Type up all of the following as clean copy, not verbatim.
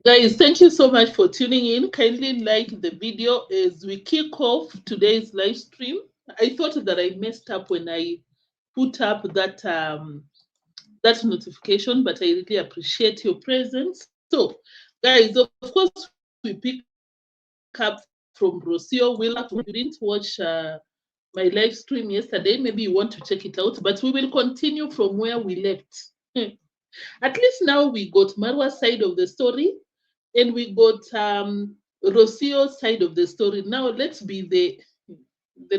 Guys, thank you so much for tuning in. Kindly like the video as we kick off today's live stream. I thought that I messed up when I put up that notification, but I really appreciate your presence. So, guys, of course, we pick up from Rocio. You didn't watch my live stream yesterday. Maybe you want to check it out, but we will continue from where we left. At least now we got Marwa's side of the story and we got Rosio's side of the story. Now let's be the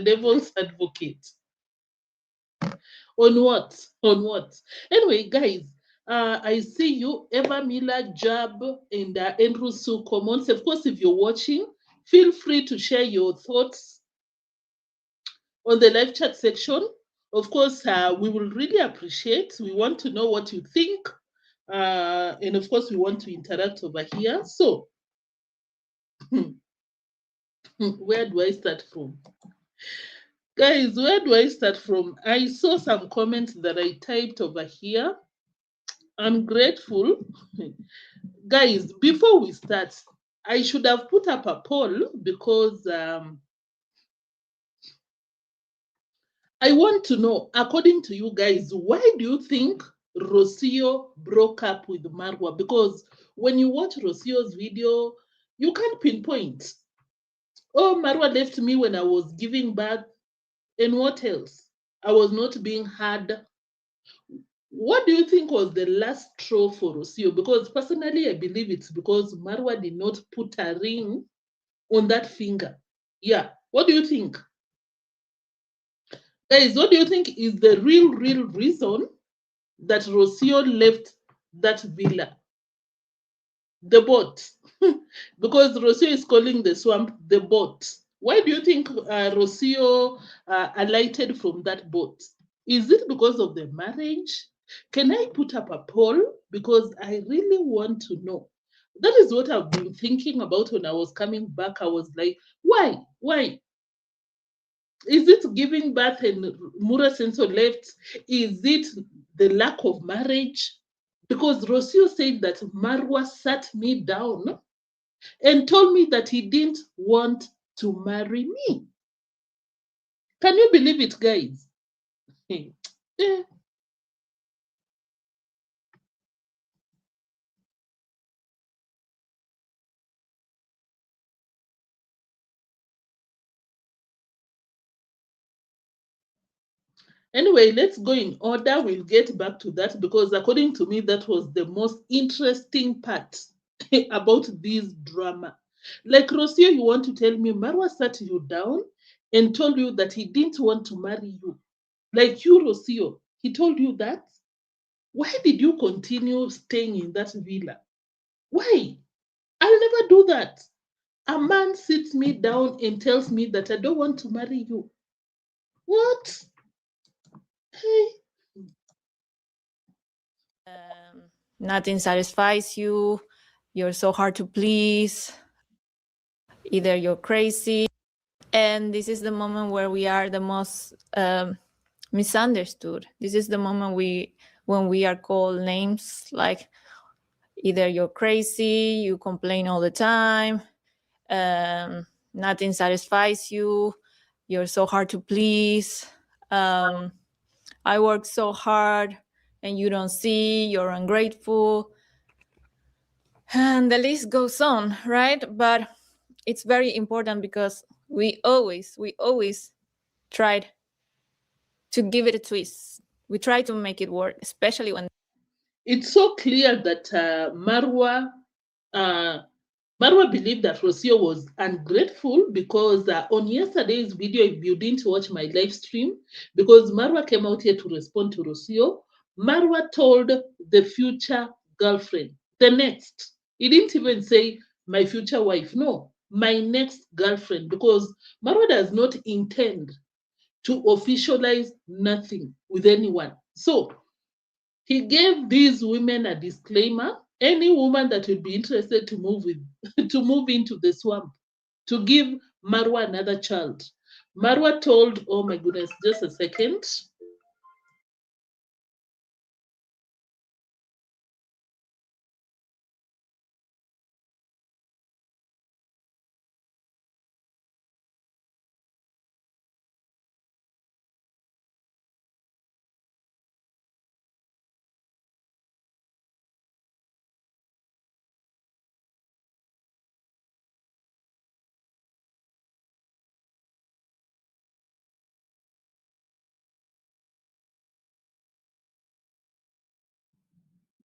devil's advocate. On what? On what? Anyway, guys, I see you, Eva Miller, Jab, and Andrew Sue comments. Of course, if you're watching, feel free to share your thoughts on the live chat section. Of course, we will really appreciate. We want to know what you think. And of course, we want to interact over here. So, where do I start from? Guys, where do I start from? I saw some comments that I typed over here. I'm grateful. Guys, before we start, I should have put up a poll because I want to know, according to you guys, why do you think Rosio broke up with Marwa? Because when you watch Rosio's video, you can't pinpoint. Oh, Marwa left me when I was giving birth. And what else? I was not being heard. What do you think was the last straw for Rosio? Because personally, I believe it's because Marwa did not put a ring on that finger. Yeah. What do you think? Guys, what do you think is the real reason that Rosio left that villa? The boat. Because Rosio is calling the swamp the boat. Why do you think Rosio alighted from that boat? Is it because of the marriage? Can I put up a poll? Because I really want to know. That is what I've been thinking about when I was coming back. I was like, why? Why? Is it giving birth and Mura Senso left? Is it the lack of marriage? Because Rosio said that Marwa sat me down and told me that he didn't want to marry me. Can you believe it, guys? Eh, Anyway, let's go in order. We'll get back to that because, according to me, that was the most interesting part about this drama. Like Rocio, you want to tell me Marwa sat you down and told you that he didn't want to marry you. Like you, Rocio, he told you that. Why did you continue staying in that villa? Why? I'll never do that. A man sits me down and tells me that I don't want to marry you. What? Hey. Nothing satisfies you. You're so hard to please. Either you're crazy. And this is the moment where we are the most misunderstood. This is the moment when we are called names like either you're crazy, you complain all the time, nothing satisfies you, you're so hard to please. I work so hard and you don't see, you're ungrateful. And the list goes on, right? But it's very important because we always tried to give it a twist. We try to make it work, especially when It's so clear that uh, Marwa believed that Rocio was ungrateful because on yesterday's video, if you didn't watch my live stream, because Marwa came out here to respond to Rocio, Marwa told the future girlfriend, the next. He didn't even say my future wife. No, my next girlfriend, because Marwa does not intend to officialize nothing with anyone. So he gave these women a disclaimer. Any woman that would be interested to move with to move into the swamp, to give Marwa another child. Marwa told, oh my goodness, just a second.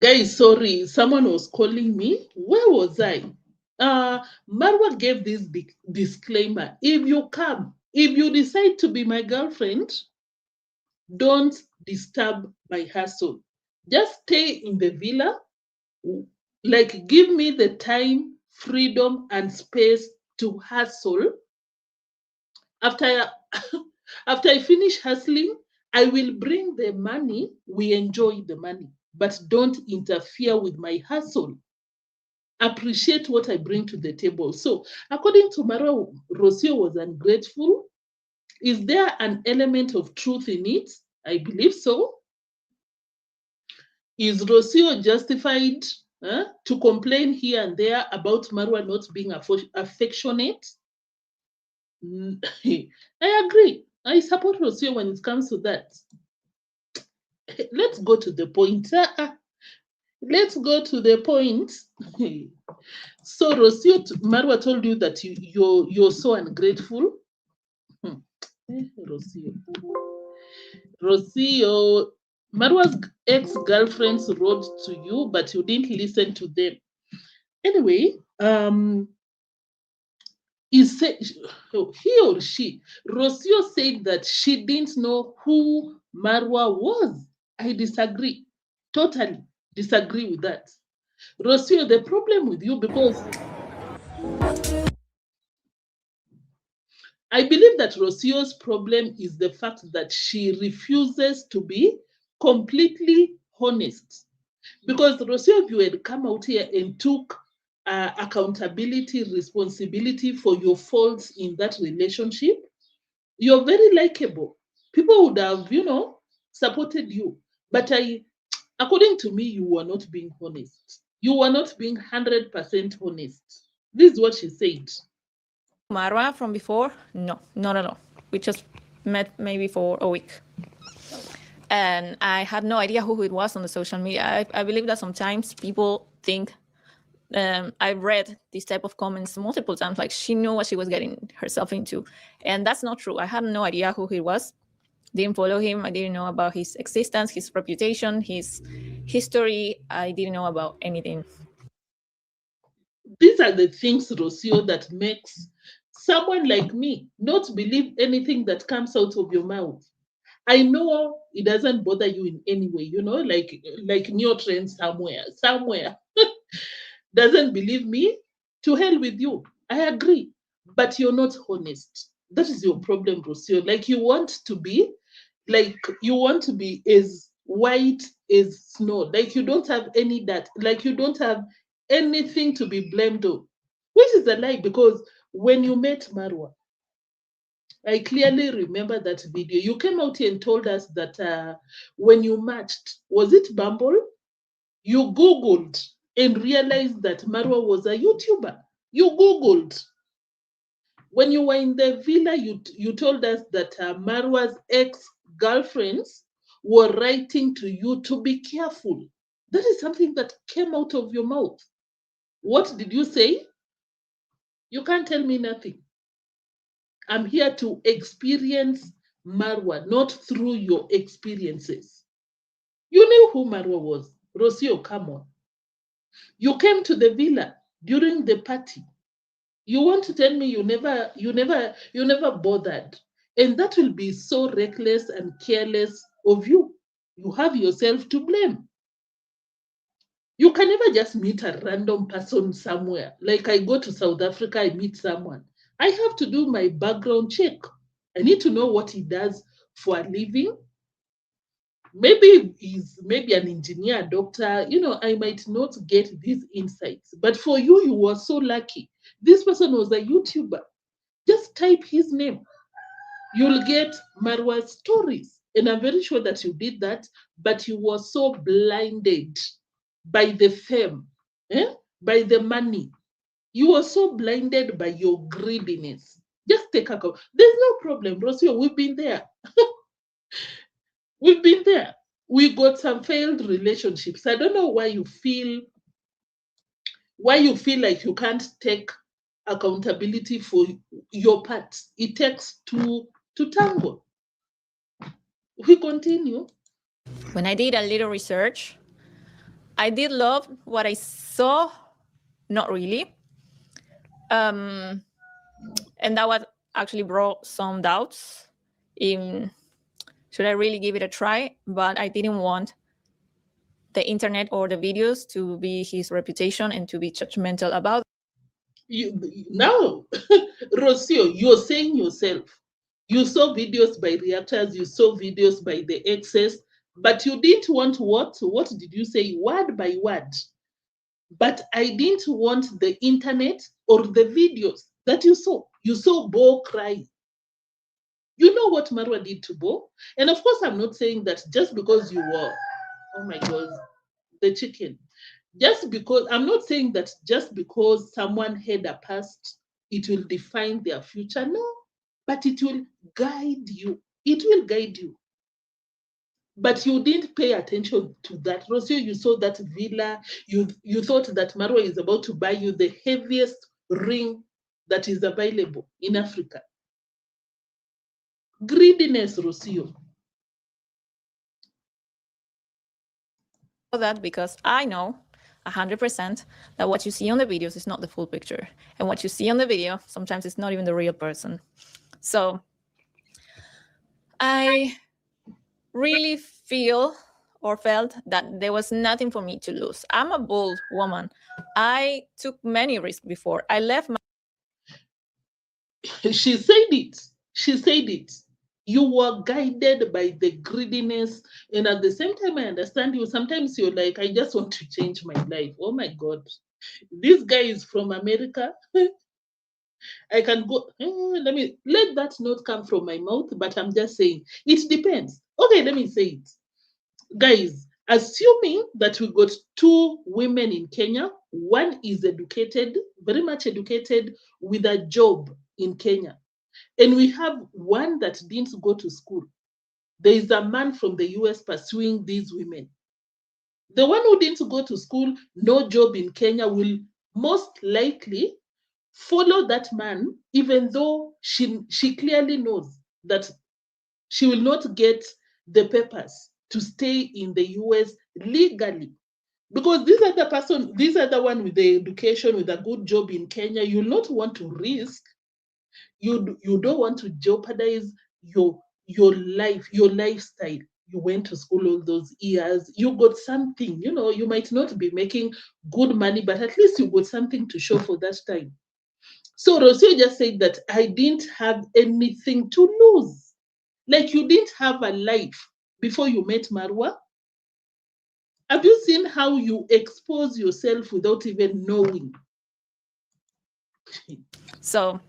Guys, sorry, someone was calling me. Where was I? Marwa gave this big disclaimer. If you decide to be my girlfriend, don't disturb my hustle. Just stay in the villa. Like, give me the time, freedom, and space to hustle. After after I finish hustling, I will bring the money. We enjoy the money, but don't interfere with my hustle. Appreciate what I bring to the table. So, according to Marwa, Rosio was ungrateful. Is there an element of truth in it? I believe so. Is Rosio justified to complain here and there about Marwa not being affectionate? I agree. I support Rosio when it comes to that. Let's go to the point. Let's go to the point. So Rosio, Marwa told you that you're so ungrateful. Rosio. Rosio, Marwa's ex-girlfriends wrote to you, but you didn't listen to them. Anyway, he or she, Rosio said that she didn't know who Marwa was. I disagree. Totally disagree with that. Rosio, the problem with you, because I believe that Rosio's problem is the fact that she refuses to be completely honest. Because Rosio, if you had come out here and took accountability, responsibility for your faults in that relationship, you're very likable. People would have, supported you. But according to me, you were not being honest. You were not being 100% honest. This is what she said. Marwa from before? No, not at all. We just met maybe for a week. And I had no idea who it was on the social media. I believe that sometimes people think I read this type of comments multiple times, like she knew what she was getting herself into. And that's not true. I had no idea who he was. Didn't follow him. I didn't know about his existence, his reputation, his history. I didn't know about anything. These are the things, Rocio, that makes someone like me not believe anything that comes out of your mouth. I know it doesn't bother you in any way, like new trend somewhere doesn't believe me. To hell with you. I agree, but you're not honest. That is your problem, Rocio. Like you want to be as white as snow. Like you don't have any that. Like you don't have anything to be blamed on, which is a lie. Because when you met Marwa, I clearly remember that video. You came out here and told us that when you matched, was it Bumble? You Googled and realized that Marwa was a YouTuber. You Googled. When you were in the villa, you told us that Marwa's ex-girlfriends were writing to you to be careful. That is something that came out of your mouth. What did you say? You can't tell me nothing. I'm here to experience Marwa, not through your experiences. You knew who Marwa was. Rosio, come on. You came to the villa during the party. You want to tell me you never bothered. And that will be so reckless and careless of you. You have yourself to blame. You can never just meet a random person somewhere. Like I go to South Africa, I meet someone. I have to do my background check. I need to know what he does for a living. Maybe he's maybe an engineer, doctor. I might not get these insights. But for you, you were so lucky. This person was a YouTuber. Just type his name. You'll get Marwa's stories. And I'm very sure that you did that, but you were so blinded by the fame, by the money. You were so blinded by your greediness. Just take a call. There's no problem, Rosio. We've been there. We've been there. We got some failed relationships. I don't know why you feel like you can't take accountability for your part. It takes two to tango. We continue. When I did a little research, I did love what I saw, not really. And that was actually brought some doubts in should I really give it a try? But I didn't want the internet or the videos to be his reputation and to be judgmental about. Now, Rocio, you're saying yourself, you saw videos by reactors, you saw videos by the exes, but you didn't want what? What did you say? Word by word. But I didn't want the internet or the videos that you saw. You saw Bo cry. You know what Marwa did to Bo? And of course, I'm not saying that just because you were, oh my God, the chicken. Just because, I'm not saying that just because someone had a past, it will define their future. No, but it will guide you. It will guide you. But you didn't pay attention to that. Rosio, you saw that villa. You thought that Marwa is about to buy you the heaviest ring that is available in Africa. Greediness, Rosio. That because I know 100% that what you see on the videos is not the full picture. And what you see on the video sometimes is not even the real person. So I really feel or felt that there was nothing for me to lose. I'm a bold woman. I took many risks before. I left my She said it. She said it. You were guided by the greediness. And at the same time, I understand you. Sometimes you're like, I just want to change my life. Oh my God. This guy is from America. I can go, let that not come from my mouth, but I'm just saying, it depends. Okay, let me say it. Guys, assuming that we got two women in Kenya, one is educated, very much educated, with a job in Kenya, and we have one that didn't go to school. There is a man from the US pursuing these women. The one who didn't go to school, no job in Kenya, will most likely follow that man, even though she clearly knows that she will not get the papers to stay in the US legally. Because this other one with the education, with a good job in Kenya, you'll not want to risk, you don't want to jeopardize your life, your lifestyle. You went to school all those years, you got something, you might not be making good money, but at least you got something to show for that time. So Rosio just said that I didn't have anything to lose. Like you didn't have a life before you met Marwa. Have you seen how you expose yourself without even knowing? So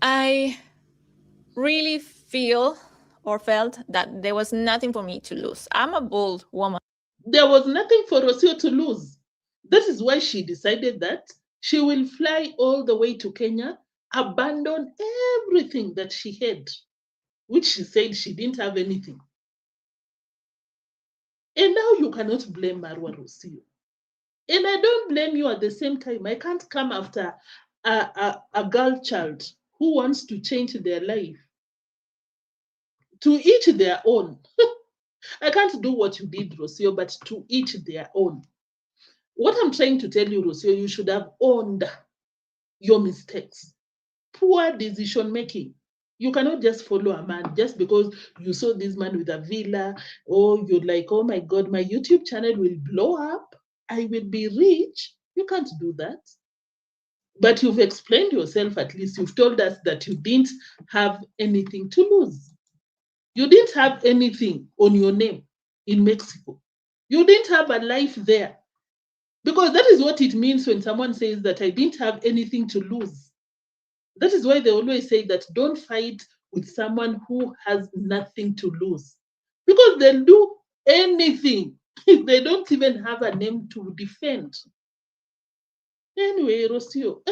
I really feel or felt that there was nothing for me to lose. I'm a bold woman. There was nothing for Rosio to lose. That is why she decided that she will fly all the way to Kenya, abandon everything that she had, which she said she didn't have anything. And now you cannot blame Marwa Rosio. And I don't blame you at the same time. I can't come after a girl child who wants to change their life. To each their own. I can't do what you did, Rosio, but to each their own. What I'm trying to tell you, Rosio, you should have owned your mistakes. Poor decision making. You cannot just follow a man just because you saw this man with a villa, or you're like, oh my God, my YouTube channel will blow up. I will be rich. You can't do that. But you've explained yourself, at least. You've told us that you didn't have anything to lose. You didn't have anything on your name in Mexico. You didn't have a life there. Because that is what it means when someone says that I didn't have anything to lose. That is why they always say that don't fight with someone who has nothing to lose. Because they'll do anything. They don't even have a name to defend. Anyway, Rosio.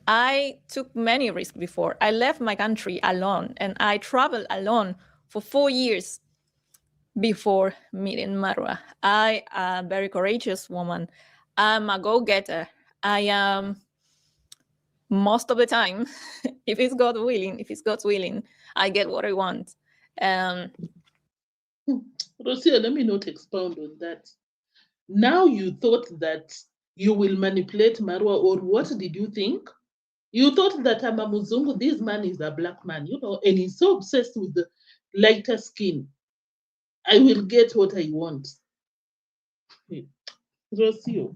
I took many risks before. I left my country alone and I traveled alone for 4 years before meeting Marwa. I am a very courageous woman. I'm a go-getter. I am most of the time, if it's God's willing, I get what I want. Rocio, let me not expound on that. Now you thought that you will manipulate Marwa, or what did you think? You thought that I'm a Muzungu, this man is a black man, and he's so obsessed with the lighter skin. I will get what I want. Rocio.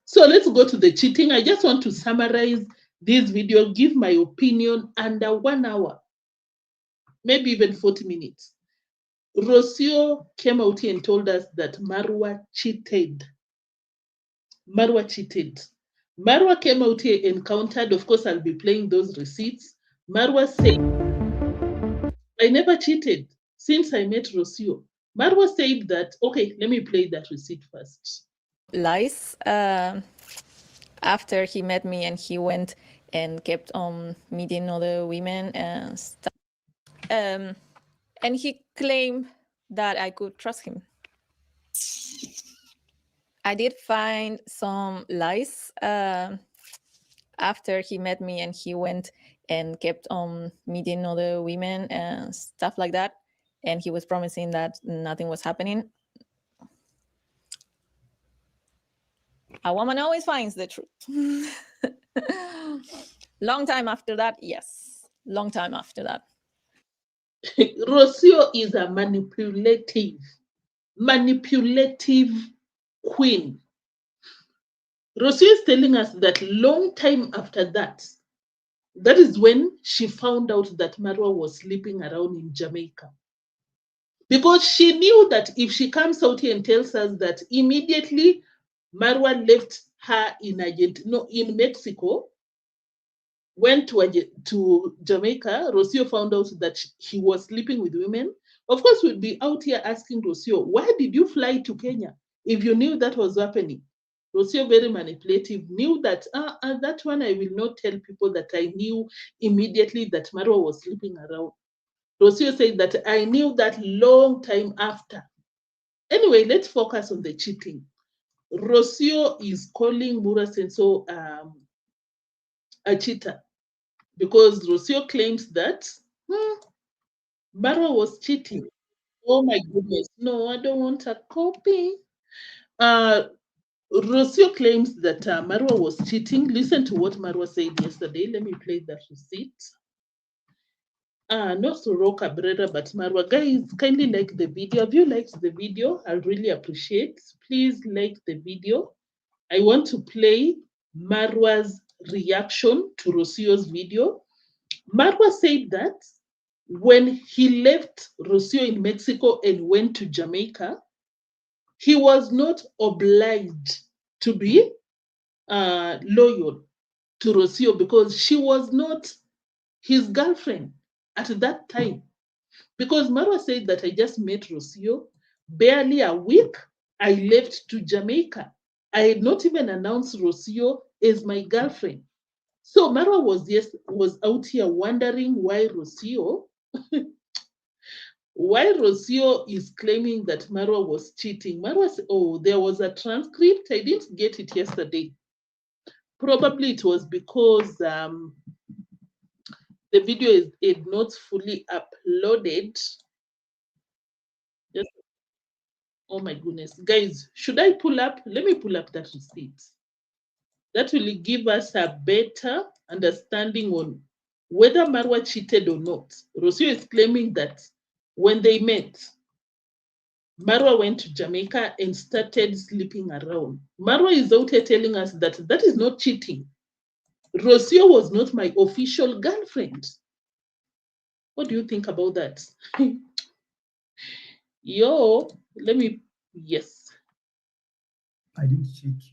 So let's go to the cheating. I just want to summarize this video, give my opinion under 1 hour, maybe even 40 minutes. Rosio came out here and told us that Marwa cheated. Marwa cheated. Marwa came out here and countered. Of course, I'll be playing those receipts. Marwa said, I never cheated since I met Rosio. Marwa said that, okay, let me play that receipt first. Lies. After he met me and he went and kept on meeting other women and stuff. And he claimed that I could trust him. I did find some lies after he met me and he went and kept on meeting other women and stuff like that. And he was promising that nothing was happening. A woman always finds the truth. Long time after that, yes. Long time after that. Rosio is a manipulative queen. Rosio is telling us that long time after that, that is when she found out that Marwa was sleeping around in Jamaica. Because she knew that if she comes out here and tells us that immediately Marwa left her in Mexico, went to Jamaica, Rosio found out that he was sleeping with women. Of course, we'd be out here asking Rosio, why did you fly to Kenya if you knew that was happening? Rosio, very manipulative, knew that that one I will not tell people that I knew immediately that Marwa was sleeping around. Rosio said that I knew that long time after. Anyway, let's focus on the cheating. Rosio is calling Mura Senso a cheater because Rosio claims that Marwa was cheating. Oh my goodness. No, I don't want a copy. Rosio claims that Marwa was cheating. Listen to what Marwa said yesterday. Let me play that receipt. Not Soro Cabrera, but Marwa. Guys, kindly like the video. If you liked the video, I'll really appreciate. Please like the video. I want to play Marwa's reaction to Rosio's video. Marwa said that when he left Rocio in Mexico and went to Jamaica, he was not obliged to be loyal to Rocio because she was not his girlfriend at that time. Because Marwa said that I just met Rocio, barely a week, I left to Jamaica. I had not even announced Rocio as my girlfriend. So Marwa was out here wondering why Rocio is claiming that Marwa was cheating. There was a transcript. I didn't get it yesterday. Probably it was because the video is not fully uploaded. Just, oh my goodness. Guys, should I pull up? Let me pull up that receipt. That will give us a better understanding on whether Marwa cheated or not. Rosio is claiming that when they met, Marwa went to Jamaica and started sleeping around. Marwa is out here telling us that that is not cheating. Rosio was not my official girlfriend. What do you think about that? Yes. I didn't cheat.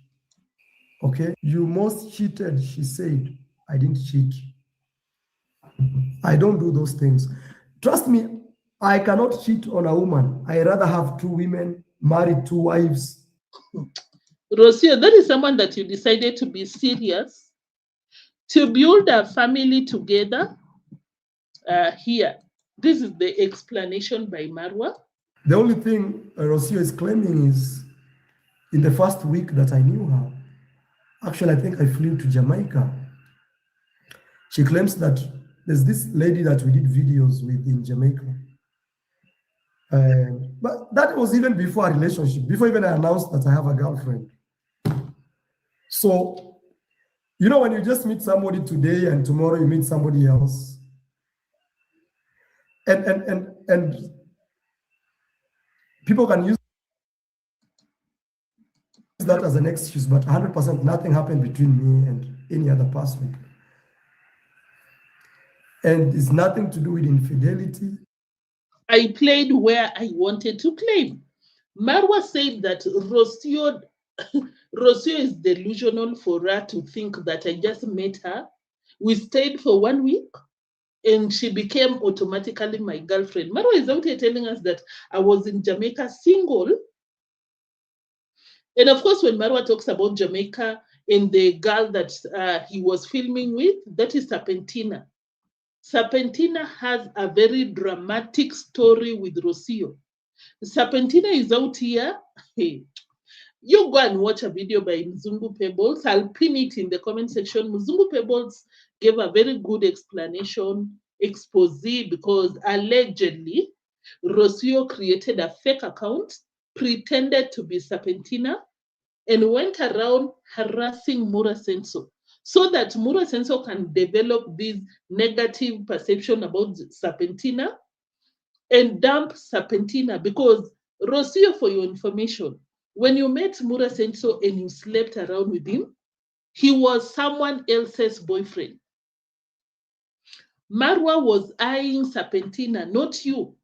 Okay, you most cheated, she said. I didn't cheat. I don't do those things. Trust me, I cannot cheat on a woman. I rather have 2 women, married 2 wives. Rosio, that is someone that you decided to be serious, to build a family together. Here, this is the explanation by Marwa. The only thing Rosio is claiming is in the first week that I knew her, actually, I think I flew to Jamaica. She claims that there's this lady that we did videos with in Jamaica. But that was even before a relationship, before even I announced that I have a girlfriend. So, you know, when you just meet somebody today and tomorrow you meet somebody else, and people can use that as an excuse, but 100% nothing happened between me and any other person. And it's nothing to do with infidelity. I played where I wanted to claim. Marwa said that Rosio, Rosio is delusional for her to think that I just met her. We stayed for 1 week and she became automatically my girlfriend. Marwa is out here telling us that I was in Jamaica single. And of course, when Marwa talks about Jamaica and the girl that he was filming with, that is Serpentina. Serpentina has a very dramatic story with Rocio. Serpentina is out here. Hey, you go and watch a video by Mzungu Pebbles. I'll pin it in the comment section. Mzungu Pebbles gave a very good explanation, expose, because allegedly Rocio created a fake account, pretended to be Serpentina, and went around harassing Mura Senso so that Mura Senso can develop this negative perception about Serpentina and dump Serpentina. Because Rosio, for your information, when you met Mura Senso and you slept around with him, he was someone else's boyfriend. Marwa was eyeing Serpentina, not you.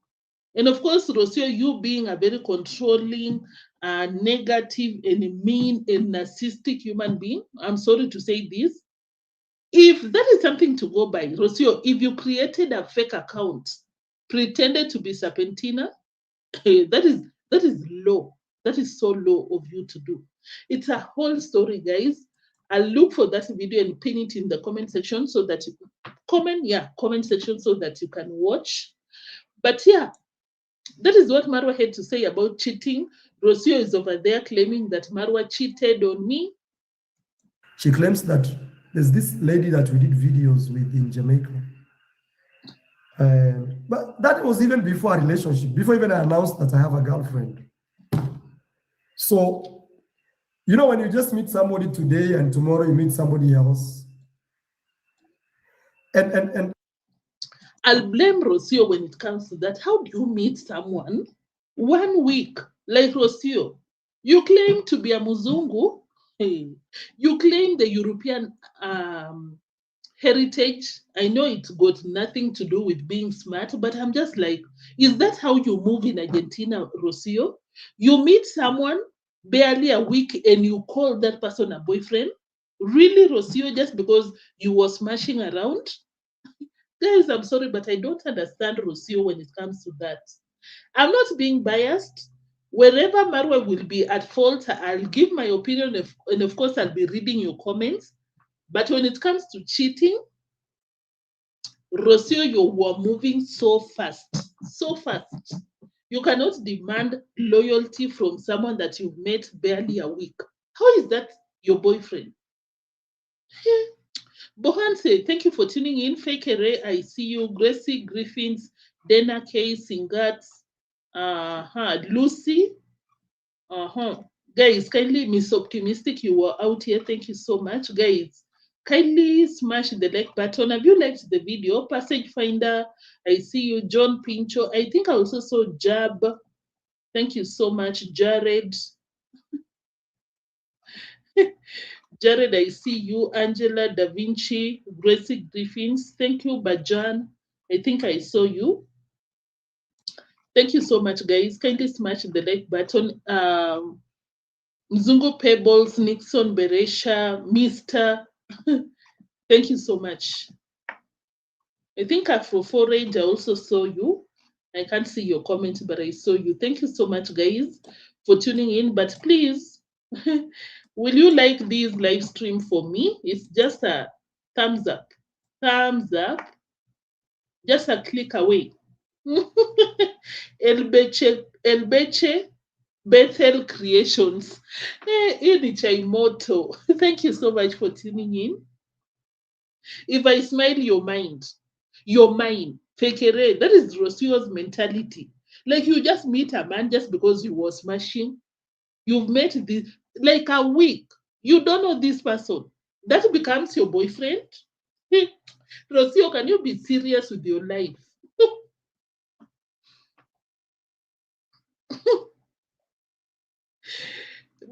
And of course, Rosio, you being a very controlling, negative, and mean and narcissistic human being, I'm sorry to say this. If that is something to go by, Rosio, if you created a fake account, pretended to be Serpentina, that is low. That is so low of you to do. It's a whole story, guys. I'll look for that video and pin it in the comment section so that you comment section so that you can watch. But yeah, that is what Marwa had to say about cheating. Rocio is over there claiming that Marwa cheated on me. She claims that there's this lady that we did videos with in Jamaica. But that was even before a relationship, before even I announced that I have a girlfriend. So, you know, when you just meet somebody today and tomorrow you meet somebody else, and I'll blame Rocio when it comes to that. How do you meet someone 1 week like Rocio? You claim to be a Muzungu. Hey, you claim the European heritage. I know it's got nothing to do with being smart, but I'm just like, is that how you move in Argentina, Rocio? You meet someone barely a week and you call that person a boyfriend? Really, Rocio, just because you were smashing around? Guys, I'm sorry, but I don't understand Rocio when it comes to that. I'm not being biased. Wherever Marwa will be at fault, I'll give my opinion, and of course, I'll be reading your comments. But when it comes to cheating, Rocio, you were moving so fast, so fast. You cannot demand loyalty from someone that you've met barely a week. How is that your boyfriend? Bohan said, thank you for tuning in. Fakere, I see you. Gracie Griffins, Dana K, Singats, Lucy. Guys, kindly Miss Optimistic, you were out here. Thank you so much. Guys, kindly smash the like button. Have you liked the video? Passage Finder, I see you. John Pincho. I think I also saw Jab. Thank you so much. Jared. Jared, I see you. Angela Da Vinci, Gracie Griffins. Thank you, Bajan. I think I saw you. Thank you so much, guys. Kindly smash the like button. Mzungu Pebbles, Nixon Beresha, Mr. Thank you so much. I think Afro Forage, I also saw you. I can't see your comment, but I saw you. Thank you so much, guys, for tuning in. But please, will you like this live stream for me? It's just a thumbs up. Thumbs up. Just a click away. Elbeche Bethel Creations. Immortal. Thank you so much for tuning in. If I smile, your mind. Fakere, that is Rosio's mentality. Like you just meet a man just because you were smashing. You've met this like a week. You don't know this person. That becomes your boyfriend. Rosio, can you be serious with your life?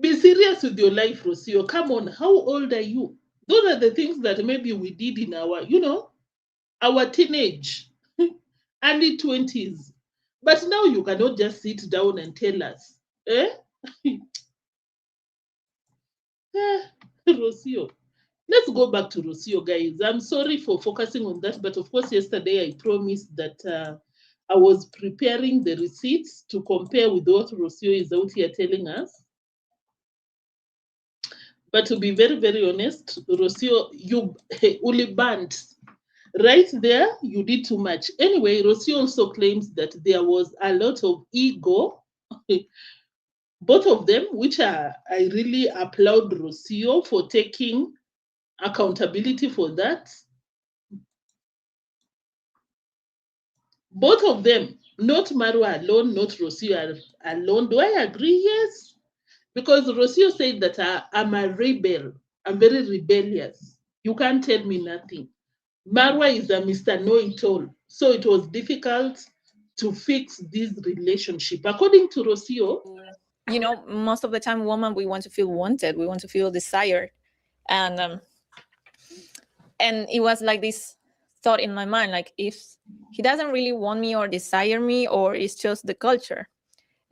Be serious with your life, Rosio. Come on, how old are you? Those are the things that maybe we did in our, our teenage, early 20s. But now you cannot just sit down and tell us. Eh? Rosio. Let's go back to Rosio, guys. I'm sorry for focusing on that, but of course, yesterday I promised that I was preparing the receipts to compare with what Rosio is out here telling us. But to be very, very honest, Rosio, you only banned right there. You did too much. Anyway, Rosio also claims that there was a lot of ego. Both of them, which I really applaud Rosio for taking accountability for that. Both of them, not Marwa alone, not Rosio alone. Do I agree? Yes. Because Rosio said that I'm a rebel. I'm very rebellious. You can't tell me nothing. Marwa is a Mr. Know-it-all. So it was difficult to fix this relationship. According to Rosio, Most of the time, women, we want to feel wanted. We want to feel desired. And it was like this thought in my mind, like if he doesn't really want me or desire me, or it's just the culture.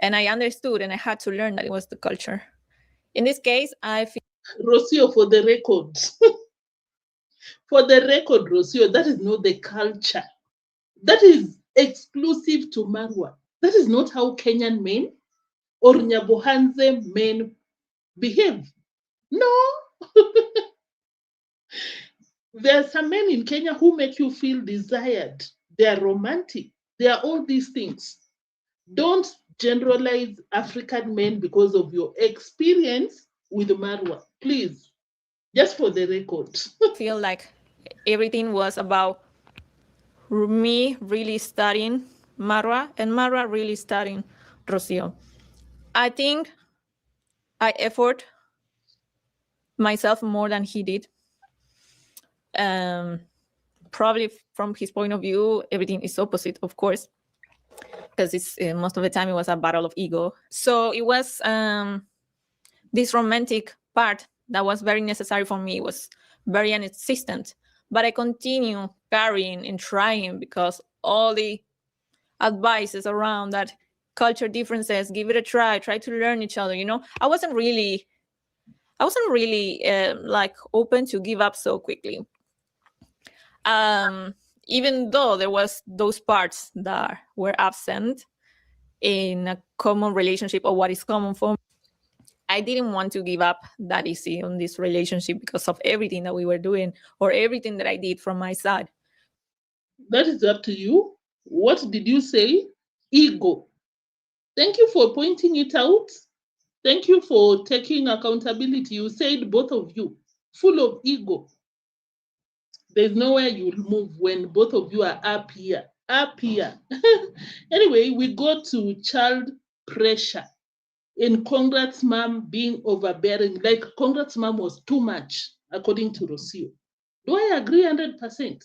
And I understood, and I had to learn that it was the culture. In this case, I feel Rosio, for the record, for the record, Rosio, that is not the culture. That is exclusive to Marwa. That is not how Kenyan men or Nyabohanze men behave. No. There are some men in Kenya who make you feel desired. They are romantic. They are all these things. Don't generalize African men because of your experience with Marwa. Please, just for the record. feel like everything was about me really studying Marwa and Marwa really studying Rocio. I think I effort myself more than he did. Probably from his point of view, everything is opposite, of course, because it's most of the time it was a battle of ego. So it was this romantic part that was very necessary for me. It was very inexistent, but I continue carrying and trying because all the advices around that culture differences, give it a try to learn each other. I wasn't really like open to give up so quickly. Even though there was those parts that were absent in a common relationship, or what is common for me, I didn't want to give up that easy on this relationship because of everything that we were doing or everything that I did from my side. That is up to you. What did you say? Ego. Thank you for pointing it out. Thank you for taking accountability. You said both of you, full of ego. There's nowhere you'll move when both of you are up here. Up here. Anyway, we go to child pressure. In Congrat's mom being overbearing, like Congrat's mom was too much, according to Rocio. Do I agree 100%?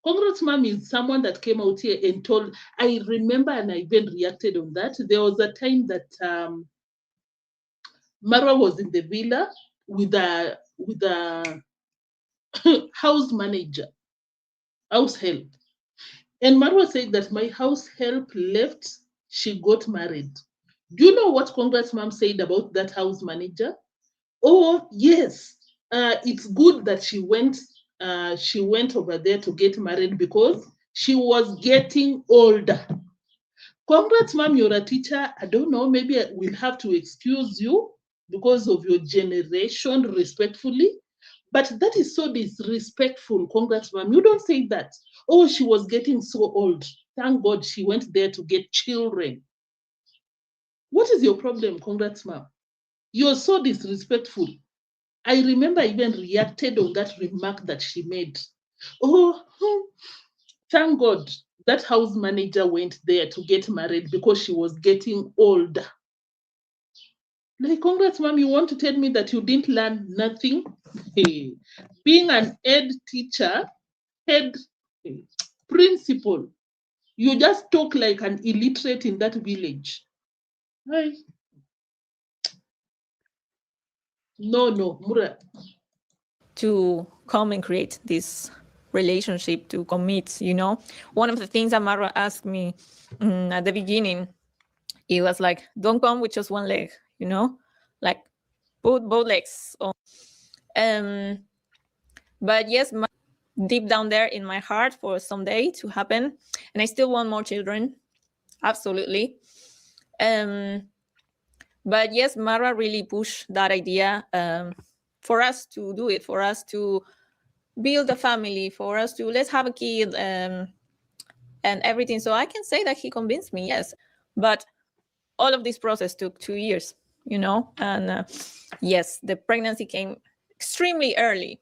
Congrat's mom is someone that came out here and told, I remember, and I even reacted on that. There was a time that Marwa was in the villa with a house manager, house help. And Marwa said that my house help left, she got married. Do you know what Congrat's mom said about that house manager? Oh, yes, it's good that she went over there to get married because she was getting older. Congrats, mom, you're a teacher. I don't know, maybe we'll have to excuse you because of your generation, respectfully. But that is so disrespectful. Congrats, mom. You don't say that. Oh, she was getting so old. Thank God she went there to get children. What is your problem, Congrats, mom? You're so disrespectful. I remember I even reacted on that remark that she made. Oh, thank God that house manager went there to get married because she was getting older. Like, congrats, mom, you want to tell me that you didn't learn nothing? Hey, being an head teacher, head principal, you just talk like an illiterate in that village. Hey. No, Mura. To come and create this relationship, to commit, you know. One of the things that Marwa asked me at the beginning, it was like, don't come with just one leg, you know, like put both legs on. But yes, deep down there in my heart for someday to happen, and I still want more children, absolutely. But yes, Marwa really pushed that idea for us to do it, for us to build a family, for us to let's have a kid and everything. So I can say that he convinced me, yes. But all of this process took 2 years, you know, and yes, the pregnancy came extremely early.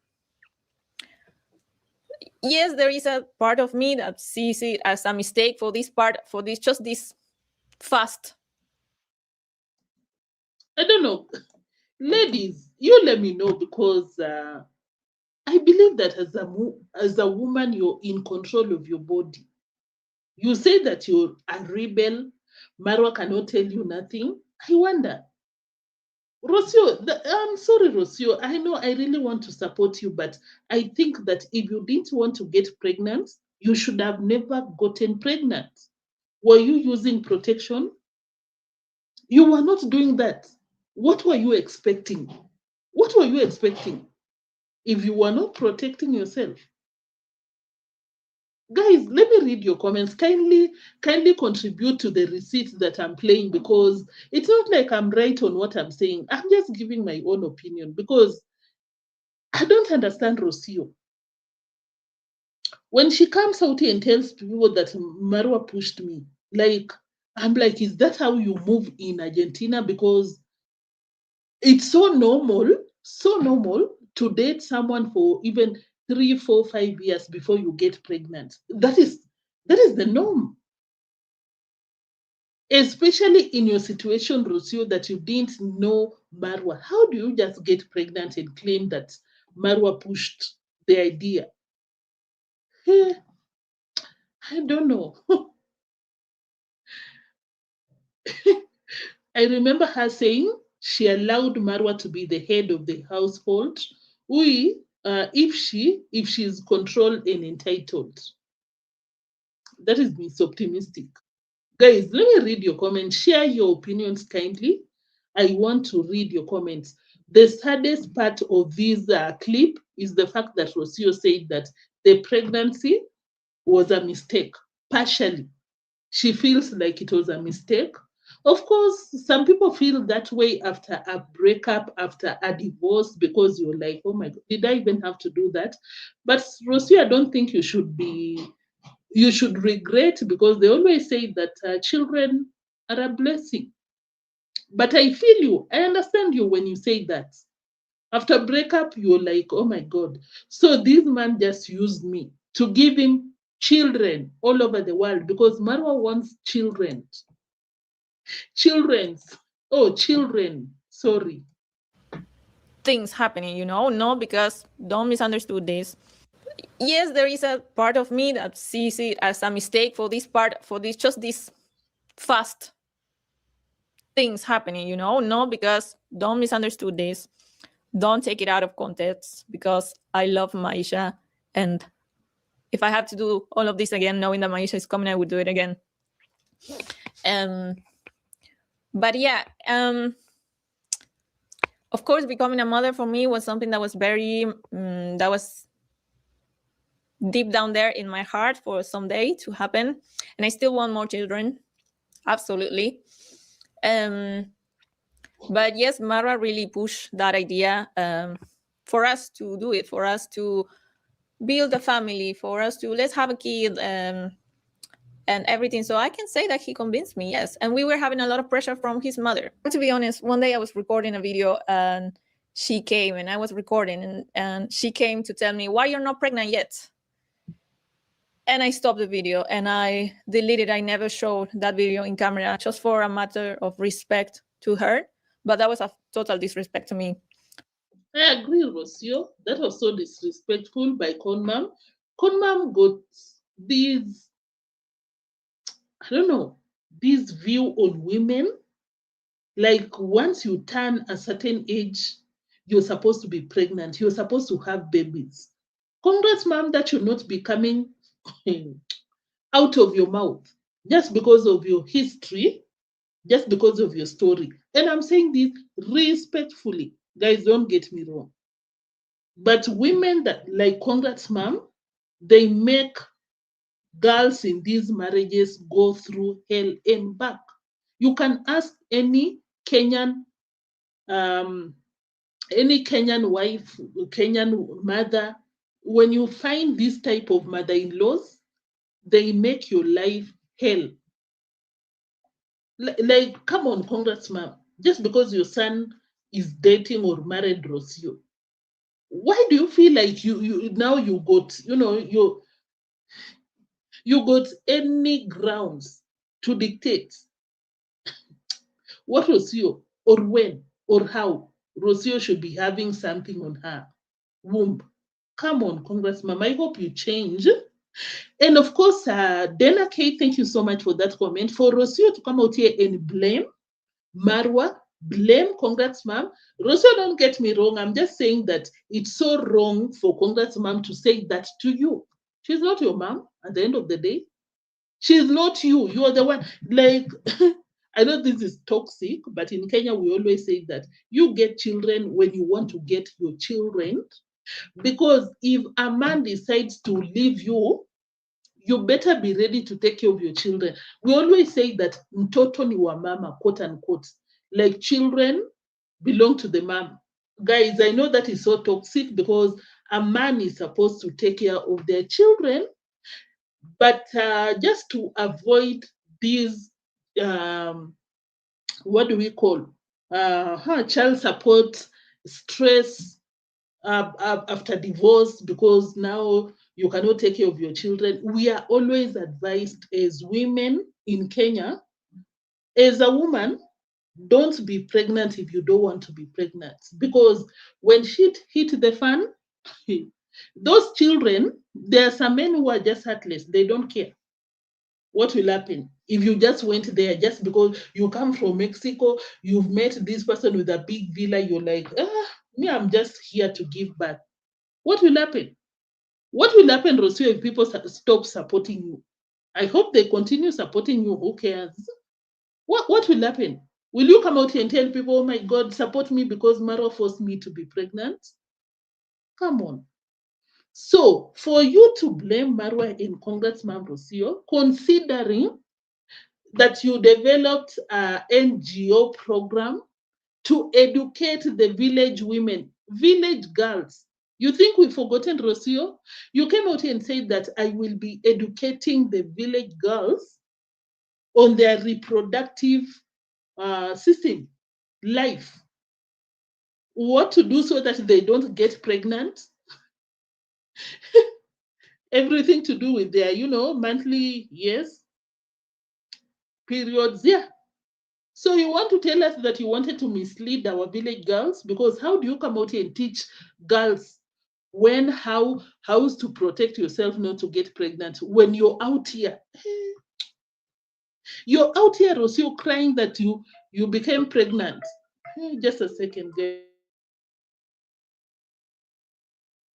Yes, there is a part of me that sees it as a mistake for this part, for this, just this fast. I don't know. Ladies, you let me know, because I believe that as a woman, you're in control of your body. You say that you're a rebel. Marwa cannot tell you nothing. I wonder. Rosio, I'm sorry, Rosio. I know I really want to support you, but I think that if you didn't want to get pregnant, you should have never gotten pregnant. Were you using protection? You were not doing that. What were you expecting? What were you expecting if you were not protecting yourself? Guys, let me read your comments. Kindly contribute to the receipt that I'm playing, because it's not like I'm right on what I'm saying. I'm just giving my own opinion, because I don't understand Rocio. When she comes out here and tells people that Marwa pushed me, like, I'm like, is that how you move in Argentina? Because it's so normal to date someone for even 3, 4, 5 years before you get pregnant. That is the norm. Especially in your situation, Rocio, that you didn't know Marwa. How do you just get pregnant and claim that Marwa pushed the idea? I don't know. I remember her saying she allowed Marwa to be the head of the household. If she's controlled and entitled. That is me so optimistic. Guys, let me read your comments. Share your opinions kindly. I want to read your comments. The saddest part of this clip is the fact that Rosio said that the pregnancy was a mistake, partially. She feels like it was a mistake. Of course, some people feel that way after a breakup, after a divorce, because you're like, oh my God, did I even have to do that? But Rosie, I don't think you should regret, because they always say that children are a blessing. But I feel you. I understand you when you say that. After breakup, you're like, oh my God. So this man just used me to give him children all over the world, because Marwa wants children. Children. Sorry. Things happening, you know, no, because don't misunderstood this. Yes, there is a part of me that sees it as a mistake for this part, for this, just this fast things happening, you know, no, because don't misunderstood this. Don't take it out of context, because I love Maisha, and if I have to do all of this again, knowing that Maisha is coming, I would do it again. But yeah, of course, becoming a mother for me was something that was very, that was deep down there in my heart for someday to happen. And I still want more children, absolutely. But yes, Marwa really pushed that idea for us to do it, for us to build a family, for us to let's have a kid and everything. So I can say that he convinced me, yes. And we were having a lot of pressure from his mother. To be honest, one day I was recording a video and she came, and I was recording, and she came to tell me, why you're not pregnant yet? And I stopped the video and I deleted. I never showed that video in camera, just for a matter of respect to her. But that was a total disrespect to me. I agree, Rosio. That was so disrespectful by Conmam. Conmam got these, I don't know, this view on women. Like once you turn a certain age, you're supposed to be pregnant. You're supposed to have babies. Congrats, ma'am, that should not be coming out of your mouth just because of your history, just because of your story. And I'm saying this respectfully. Guys, don't get me wrong. But women that like Congrats, ma'am, they make girls in these marriages go through hell and back. You can ask um, any Kenyan wife, Kenyan mother, when you find this type of mother-in-laws, they make your life hell. Like, come on, Congrats, ma'am. Just because your son is dating or married Rosio, why do you feel like you now you got you got any grounds to dictate what Rosio or when or how Rosio should be having something on her womb? Come on, Congressman. I hope you change. And of course, Dana K, thank you so much for that comment. For Rosio to come out here and blame Marwa, blame Congrats Mom. Rosio, don't get me wrong. I'm just saying that it's so wrong for Congrats Mom to say that to you. She's not your mom at the end of the day. She's not you. You are the one. Like, I know this is toxic, but in Kenya, we always say that you get children when you want to get your children. Because if a man decides to leave you, you better be ready to take care of your children. We always say that mtoto ni wa mama, quote unquote. Like children belong to the mom. Guys, I know that is so toxic because a man is supposed to take care of their children, but just to avoid these, what do we call, child support, stress, after divorce, because now you cannot take care of your children. We are always advised as women in Kenya, as a woman, don't be pregnant if you don't want to be pregnant. Because when shit hit the fan, those children, there are some men who are just heartless. They don't care what will happen if you just went there just because you come from Mexico, you've met this person with a big villa, you're like, me, I'm just here to give birth. What will happen? What will happen, Rocio, if people stop supporting you? I hope they continue supporting you. Who cares? What will happen? Will you come out here and tell people, oh my God, support me because Maro forced me to be pregnant? Come on. So for you to blame Marwa in Congrats, Ma'am Rocio, considering that you developed an NGO program to educate the village women, village girls. You think we've forgotten, Rocio? You came out here and said that I will be educating the village girls on their reproductive system, life, what to do so that they don't get pregnant, everything to do with their, monthly, yes, periods, yeah. So you want to tell us that you wanted to mislead our village girls? Because how do you come out here and teach girls how to protect yourself not to get pregnant when you're out here? You're out here, Rocio, crying that you became pregnant. Just a second, guys.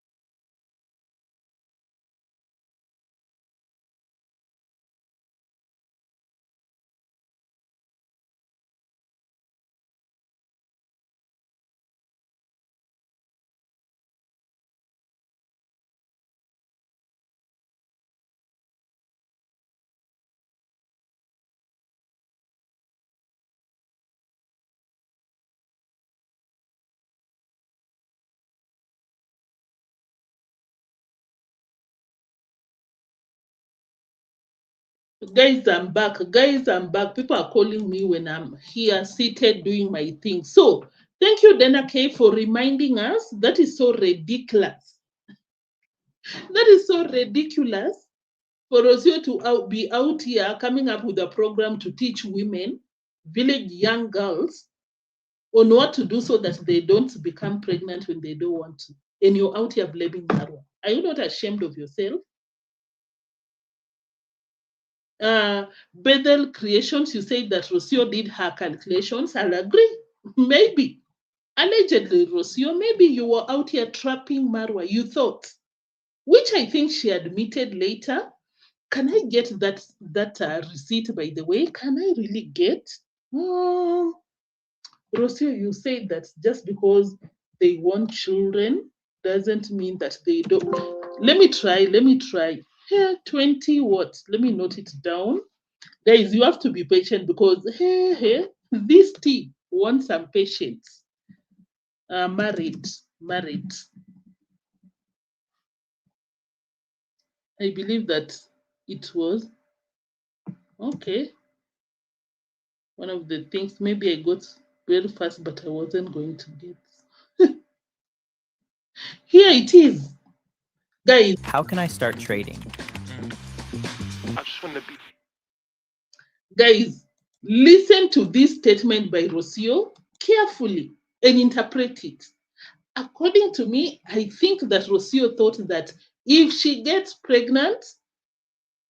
I'm just trying to Guys, I'm back. Guys, I'm back. People are calling me when I'm here seated doing my thing. So thank you, Dana K, for reminding us. That is so ridiculous. That is so ridiculous For Rosio to be out here coming up with a program to teach women, village young girls, on what to do so that they don't become pregnant when they don't want to. And you're out here blaming Marwa. Are you not ashamed of yourself? Bethel Creations, you said that Rocio did her calculations. I'll agree. Maybe. Allegedly, Rocio, maybe you were out here trapping Marwa. You thought, which I think she admitted later. Can I get that receipt, by the way? Can I really get? Rocio, you said that just because they want children doesn't mean that they don't. Let me try. Here, 20 what? Let me note it down. Guys, you have to be patient because this tea wants some patience. Married. I believe that it was okay. One of the things maybe I got very fast, but I wasn't going to get. Here it is. Guys, How can I start trading? I just want to be. Guys, listen to this statement by Rocio carefully and interpret it. According to me, I think that Rocio thought that if she gets pregnant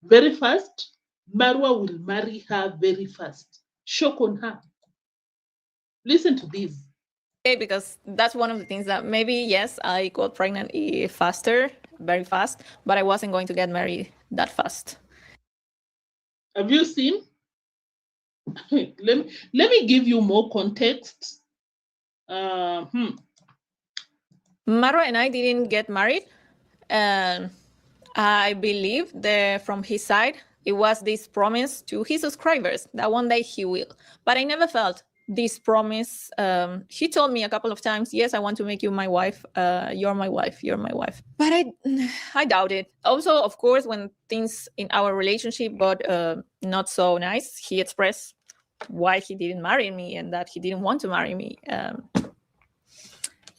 very fast, Marwa will marry her very fast. Shock on her. Listen to this. Okay, because that's one of the things that maybe, yes, I got pregnant faster, very fast, but I wasn't going to get married that fast. Have you seen? let me give you more context. Marwa and I didn't get married. And I believe that from his side, it was this promise to his subscribers that one day he will. But I never felt this promise. He told me a couple of times, yes, I want to make you my wife. You're my wife. But I doubt it. Also, of course, when things in our relationship got not so nice, he expressed why he didn't marry me and that he didn't want to marry me.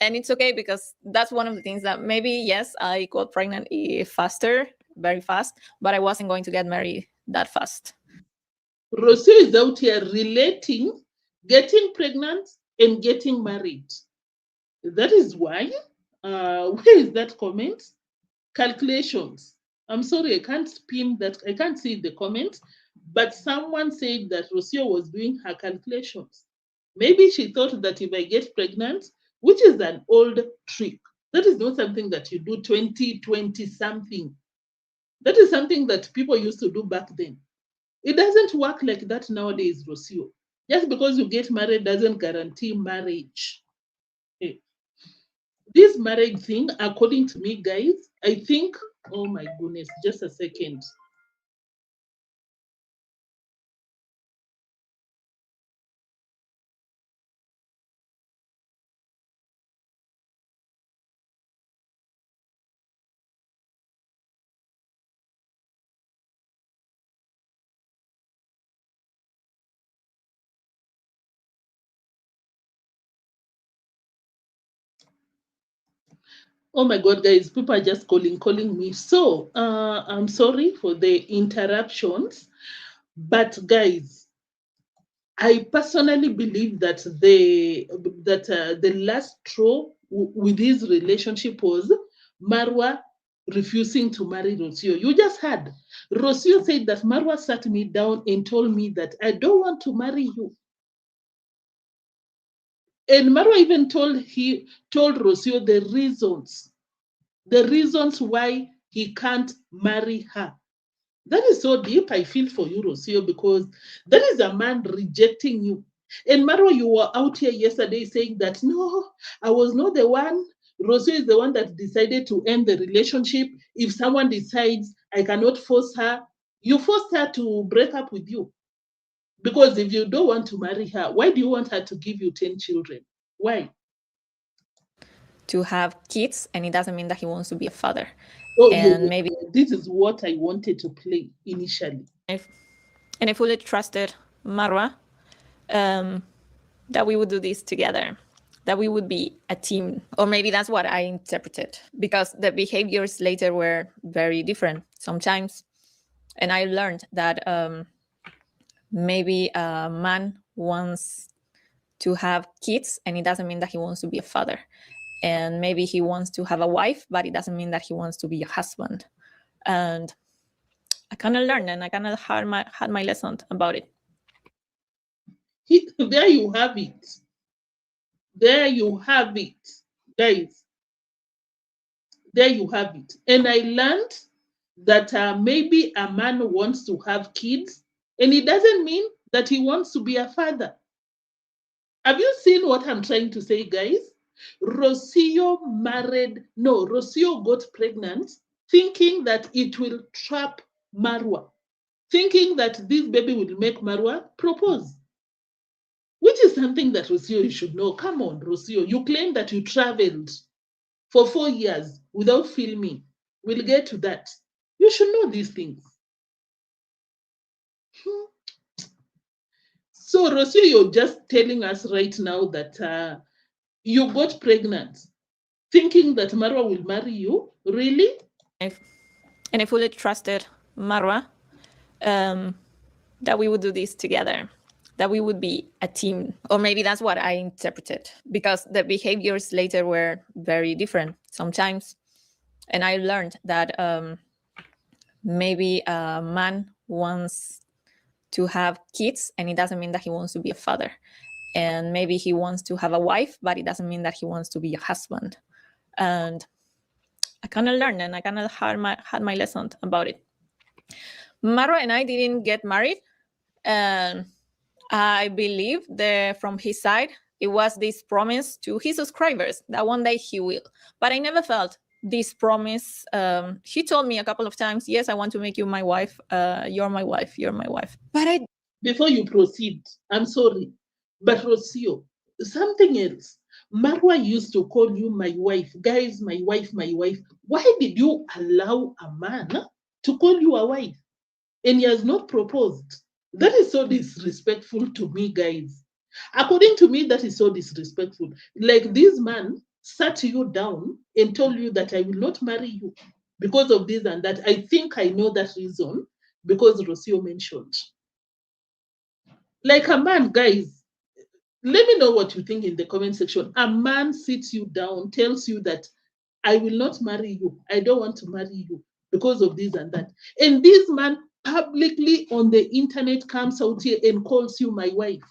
And it's okay because that's one of the things that maybe, yes, I got pregnant faster, very fast, but I wasn't going to get married that fast. Rocio is out here relating getting pregnant and getting married. That is why. Where is that comment? Calculations. I'm sorry, I can't pin that. I can't see the comment, but someone said that Rocio was doing her calculations. Maybe she thought that if I get pregnant, which is an old trick, that is not something that you do 2020 something. That is something that people used to do back then. It doesn't work like that nowadays, Rocio. Just because you get married doesn't guarantee marriage. Okay. This marriage thing, according to me, guys, I think, oh my goodness, just a second. Oh my God, guys, people are just calling me. So I'm sorry for the interruptions, but guys, I personally believe that the last straw with this relationship was Marwa refusing to marry Rocio. You just heard. Rocio said that Marwa sat me down and told me that I don't want to marry you. And Marwa even told Rocio the reasons why he can't marry her. That is so deep. I feel for you, Rocio, because that is a man rejecting you. And Marwa, you were out here yesterday saying that, no, I was not the one. Rocio is the one that decided to end the relationship. If someone decides I cannot force her, you forced her to break up with you. Because if you don't want to marry her, why do you want her to give you 10 children? Why? To have kids, and it doesn't mean that he wants to be a father. Oh, and maybe this is what I wanted to play initially. And I fully trusted Marwa that we would do this together, that we would be a team. Or maybe that's what I interpreted, because the behaviors later were very different. Sometimes And I learned that maybe a man wants to have kids, and it doesn't mean that he wants to be a father. And maybe he wants to have a wife, but it doesn't mean that he wants to be a husband. And I kind of learned, and I kind of had my lesson about it. There you have it. There you have it, guys. There you have it. And I learned that maybe a man wants to have kids, and it doesn't mean that he wants to be a father. Have you seen what I'm trying to say, guys? Rosio got pregnant thinking that it will trap Marwa, thinking that this baby will make Marwa propose, which is something that Rosio, you should know. Come on, Rosio, you claim that you traveled for 4 years without filming. We'll get to that. You should know these things. So, Rosio, you're just telling us right now that you got pregnant thinking that Marwa will marry you? Really? And I fully trusted Marwa that we would do this together, that we would be a team. Or maybe that's what I interpreted, because the behaviors later were very different sometimes. And I learned that maybe a man wants to have kids, and it doesn't mean that he wants to be a father. And maybe he wants to have a wife, but it doesn't mean that he wants to be a husband. And I kind of learned, and I kind of had my lesson about it. Marwa and I didn't get married, and I believe from his side, it was this promise to his subscribers that one day he will. But I never felt this promise. He told me a couple of times, yes, I want to make you my wife. You're my wife. You're my wife. But before you proceed, I'm sorry, but Rosio, something else. Marwa used to call you my wife. Guys, my wife, my wife. Why did you allow a man to call you a wife? And he has not proposed. That is so disrespectful to me, guys. According to me, that is so disrespectful. Like this man sat you down and told you that I will not marry you because of this and that. I think I know that reason because Rocio mentioned. Like a man, guys, let me know what you think in the comment section. A man sits you down, tells you that I will not marry you. I don't want to marry you because of this and that. And this man publicly on the internet comes out here and calls you my wife.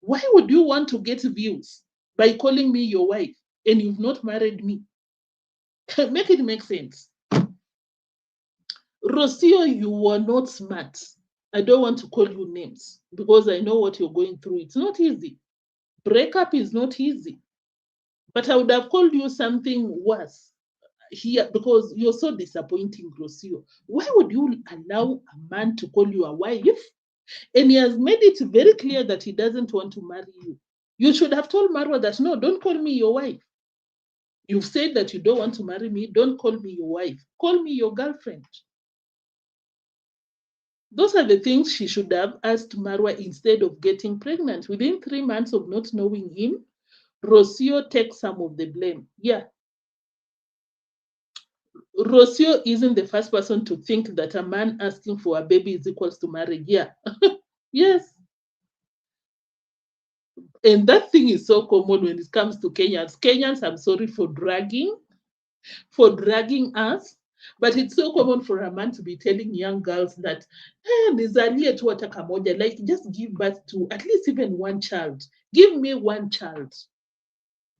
Why would you want to get views by calling me your wife and you've not married me? Make it make sense. Rosio, you were not smart. I don't want to call you names because I know what you're going through. It's not easy. Breakup is not easy. But I would have called you something worse here because you're so disappointing, Rosio. Why would you allow a man to call you a wife? And he has made it very clear that he doesn't want to marry you. You should have told Marwa that, no, don't call me your wife. You've said that you don't want to marry me. Don't call me your wife. Call me your girlfriend. Those are the things she should have asked Marwa instead of getting pregnant. Within 3 months of not knowing him, Rosio takes some of the blame. Yeah. Rosio isn't the first person to think that a man asking for a baby is equals to marriage. Yeah. Yes. And that thing is so common when it comes to Kenyans. Kenyans, I'm sorry for dragging us, but it's so common for a man to be telling young girls that nizalie tu hata kamoja, like just give birth to at least even one child. Give me one child.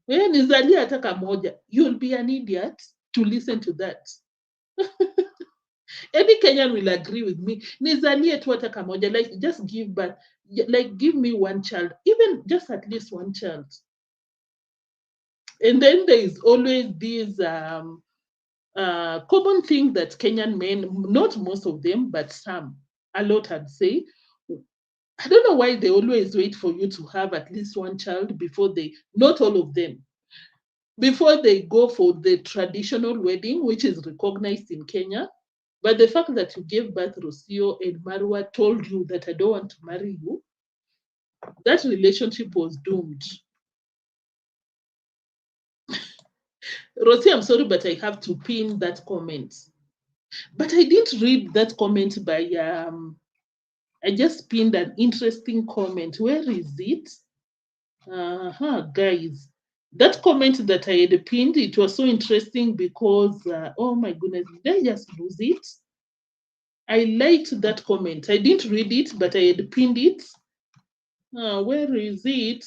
Nizalie hata kamoja. You'll be an idiot to listen to that. Any Kenyan will agree with me. Nizalie tu hata kamoja, like just give birth, like give me one child, even just at least one child. And then there is always this common thing that Kenyan men, not most of them, but some, a lot I'd say, I don't know why they always wait for you to have at least one child before they, not all of them, before they go for the traditional wedding, which is recognized in Kenya. But the fact that you gave birth, Rosio and Marwa told you that I don't want to marry you, that relationship was doomed. Rosie, I'm sorry, but I have to pin that comment. But I didn't read that comment by I just pinned an interesting comment. Where is it? Guys. That comment that I had pinned, it was so interesting because oh my goodness, did I just lose it? I liked that comment. I didn't read it, but I had pinned it. Where is it?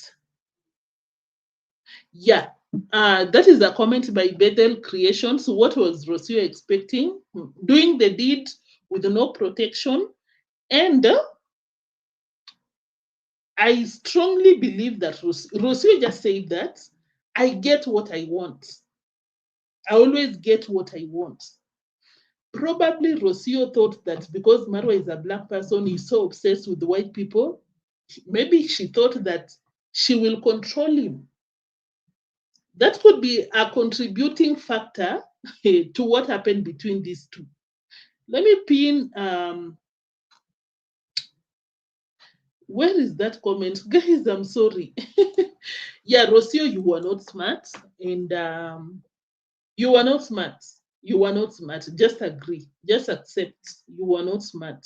Yeah, that is a comment by Bethel Creations. What was Rosio expecting? Doing the deed with no protection. And I strongly believe that Rosio just said that I get what I want. I always get what I want. Probably Rosio thought that because Marwa is a black person, he's so obsessed with white people. Maybe she thought that she will control him. That could be a contributing factor to what happened between these two. Let me pin, where is that comment? Guys, I'm sorry. Yeah, Rocio, you were not smart. And you were not smart. You were not smart. Just agree. Just accept you were not smart.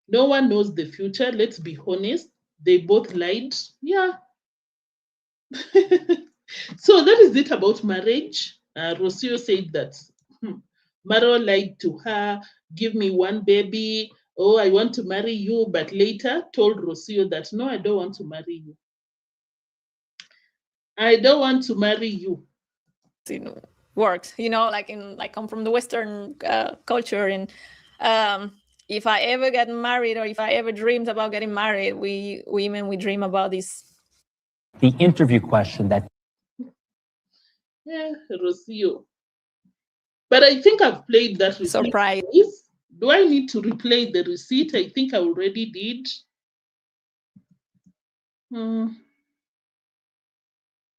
No one knows the future. Let's be honest. They both lied. Yeah. So that is it about marriage. Rocio said that Maro lied to her, give me one baby. Oh, I want to marry you, but later told Rocio that no, I don't want to marry you. I don't want to marry you. Works, like I'm from the Western culture, and if I ever get married, or if I ever dreamed about getting married, we women, we dream about this. The interview question that Rocio. But I think I've played that receipt. Surprise. Twice. Do I need to replay the receipt? I think I already did.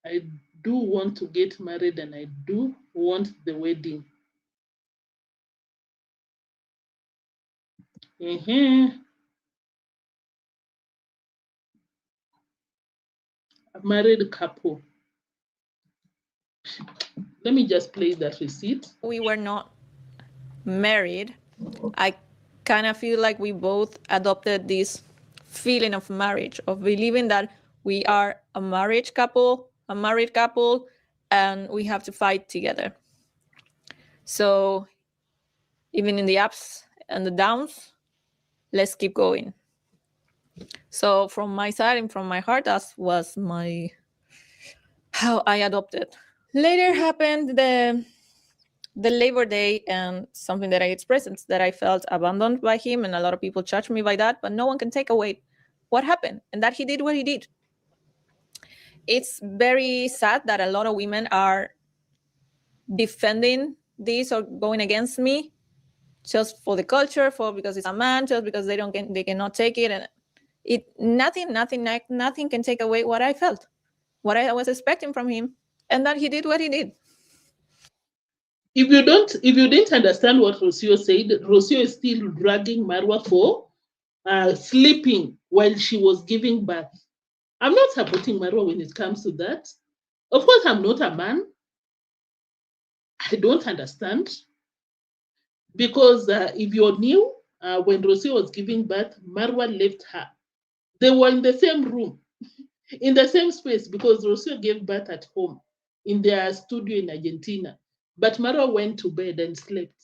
I do want to get married and I do want the wedding. A married couple. Let me just play that receipt. We were not married. I kind of feel like we both adopted this feeling of marriage, of believing that we are a married couple, and we have to fight together. So even in the ups and the downs, let's keep going. So from my side and from my heart, that was how I adopted. Later happened the Labor Day, and something that I expressed, that I felt abandoned by him, and a lot of people judge me by that, but no one can take away what happened, and that he did what he did. It's very sad that a lot of women are defending this or going against me just for the culture, because it's a man, just because they cannot take it, and nothing can take away what I felt, what I was expecting from him, and that he did what he did. If you didn't understand what Rocio said, Rocio is still dragging Marwa for sleeping while she was giving birth. I'm not supporting Marwa when it comes to that. Of course, I'm not a man. I don't understand. Because if you're new, when Rocio was giving birth, Marwa left her. They were in the same room, in the same space, because Rocio gave birth at home in their studio in Argentina. But Marwa went to bed and slept.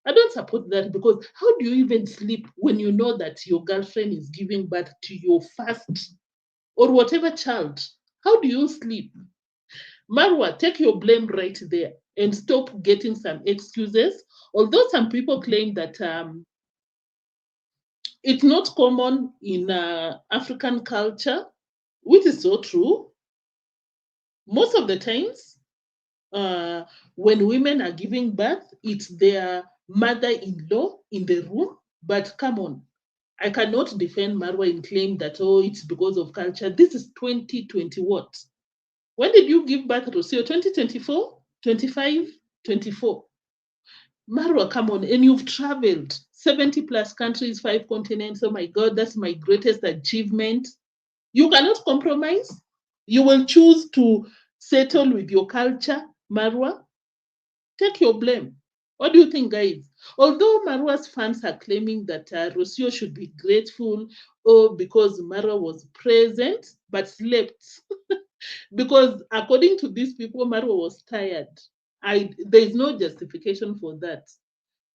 I don't support that, because how do you even sleep when you know that your girlfriend is giving birth to your first or whatever child? How do you sleep? Marwa, take your blame right there and stop getting some excuses. Although some people claim that it's not common in African culture, which is so true. Most of the times, when women are giving birth, it's their mother-in-law in the room. But come on, I cannot defend Marwa and claim that, oh, it's because of culture. This is 2020 what? When did you give birth, Rocio? 2024? 25? 24? Marwa, come on, and you've traveled 70 plus countries, 5 continents. Oh my God, that's my greatest achievement. You cannot compromise. You will choose to settle with your culture, Marwa. Take your blame. What do you think, guys? Although Marwa's fans are claiming that Rosio should be grateful, because Marwa was present but slept. Because according to these people, Marwa was tired. There is no justification for that.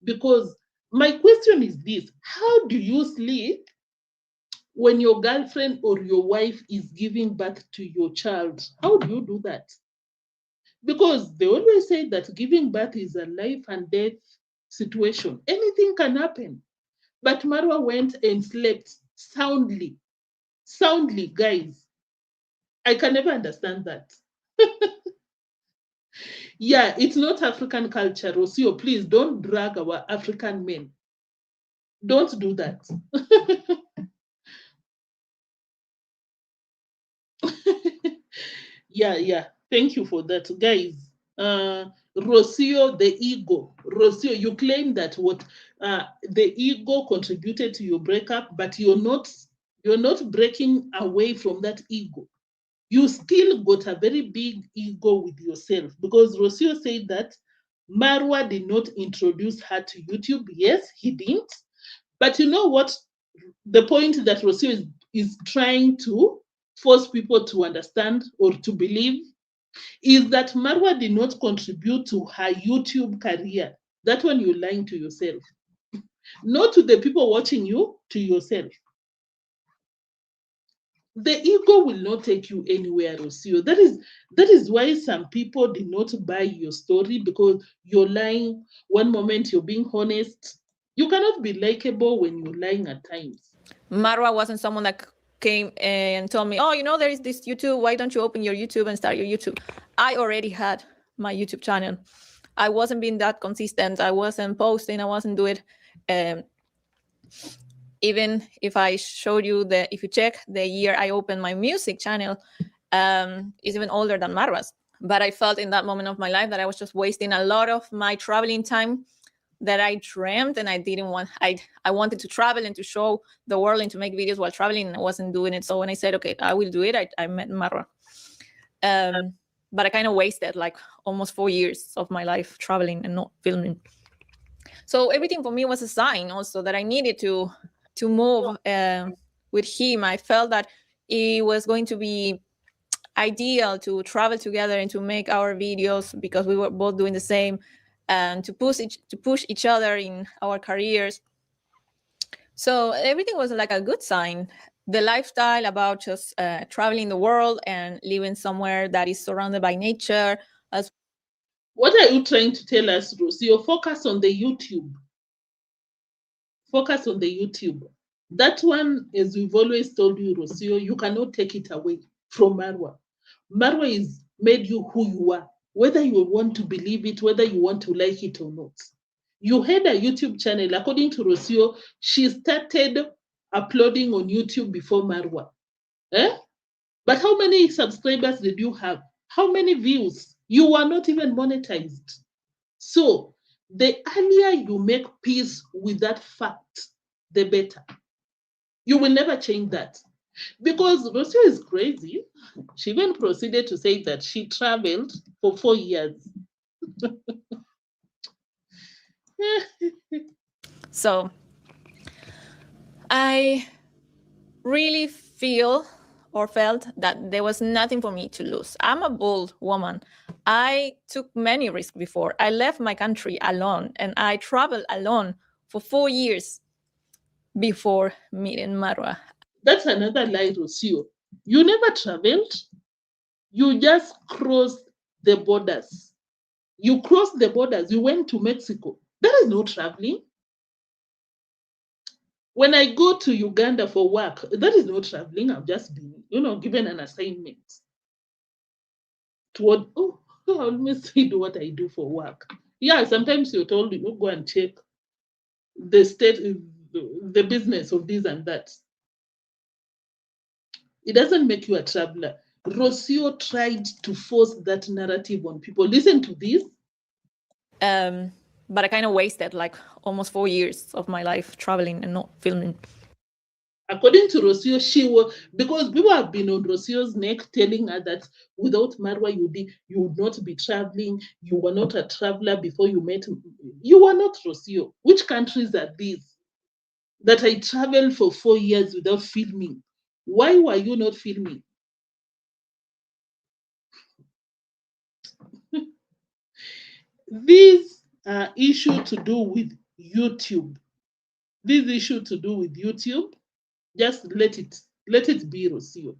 Because my question is this: how do you sleep when your girlfriend or your wife is giving birth to your child? How do you do that? Because they always say that giving birth is a life and death situation. Anything can happen. But Marwa went and slept soundly. Soundly, guys. I can never understand that. Yeah, it's not African culture, Rosio. Please don't drag our African men. Don't do that. Yeah. Thank you for that, guys. Rosio, the ego. Rosio, you claim that the ego contributed to your breakup, but you're not breaking away from that ego. You still got a very big ego with yourself, because Rosio said that Marwa did not introduce her to YouTube. Yes, he didn't. But you know what? The point that Rosio is trying to force people to understand or to believe is that Marwa did not contribute to her YouTube career. That one you're lying to yourself. Not to the people watching you, to yourself. The ego will not take you anywhere, Rosio. That is why some people did not buy your story, because you're lying. One moment you're being honest. You cannot be likable when you're lying at times. Marwa wasn't someone that came and told me, oh, you know, there is this YouTube. Why don't you open your YouTube and start your YouTube? I already had my YouTube channel. I wasn't being that consistent. I wasn't posting. I wasn't doing it. Even if I showed you if you check the year I opened my music channel, is even older than Marwa's. But I felt in that moment of my life that I was just wasting a lot of my traveling time that I dreamt, and I didn't want. I wanted to travel and to show the world and to make videos while traveling, and I wasn't doing it. So when I said, okay, I will do it, I met Marwa. But I kind of wasted like almost 4 years of my life traveling and not filming. So everything for me was a sign also that I needed to move with him. I felt that it was going to be ideal to travel together and to make our videos, because we were both doing the same, and to push each other in our careers. So everything was like a good sign. The lifestyle about just traveling the world and living somewhere that is surrounded by nature. What are you trying to tell us, Rosio? Focus on the YouTube. Focus on the YouTube. That one, as we've always told you, Rosio, you cannot take it away from Marwa. Marwa is made you who you are, whether you want to believe it, whether you want to like it or not. You had a YouTube channel. According to Rosio, she started uploading on YouTube before Marwa. But how many subscribers did you have? How many views? You were not even monetized. So the earlier you make peace with that fact, the better. You will never change that. Because Rocio is crazy. She even proceeded to say that she traveled for 4 years. So I really felt that there was nothing for me to lose. I'm a bold woman. I took many risks before. I left my country alone, and I traveled alone for 4 years before meeting Marwa. That's another lie, Rocio. You never traveled. You just crossed the borders. You crossed the borders. You went to Mexico. That is no traveling. When I go to Uganda for work, that is not traveling. I've just been, given an assignment. I almost do what I do for work. Yeah, sometimes you're told you go and check the state, the business of this and that. It doesn't make you a traveler. Rocio tried to force that narrative on people. Listen to this. But I kind of wasted like almost 4 years of my life traveling and not filming. According to Rosio, she was, because people have been on Rosio's neck telling her that without Marwa, you would not be traveling. You were not a traveler before you met. You were not Rosio. Which countries are these that I traveled for 4 years without filming? Why were you not filming? These are issue to do with YouTube. This issue to do with YouTube. Just let it be, Rosio.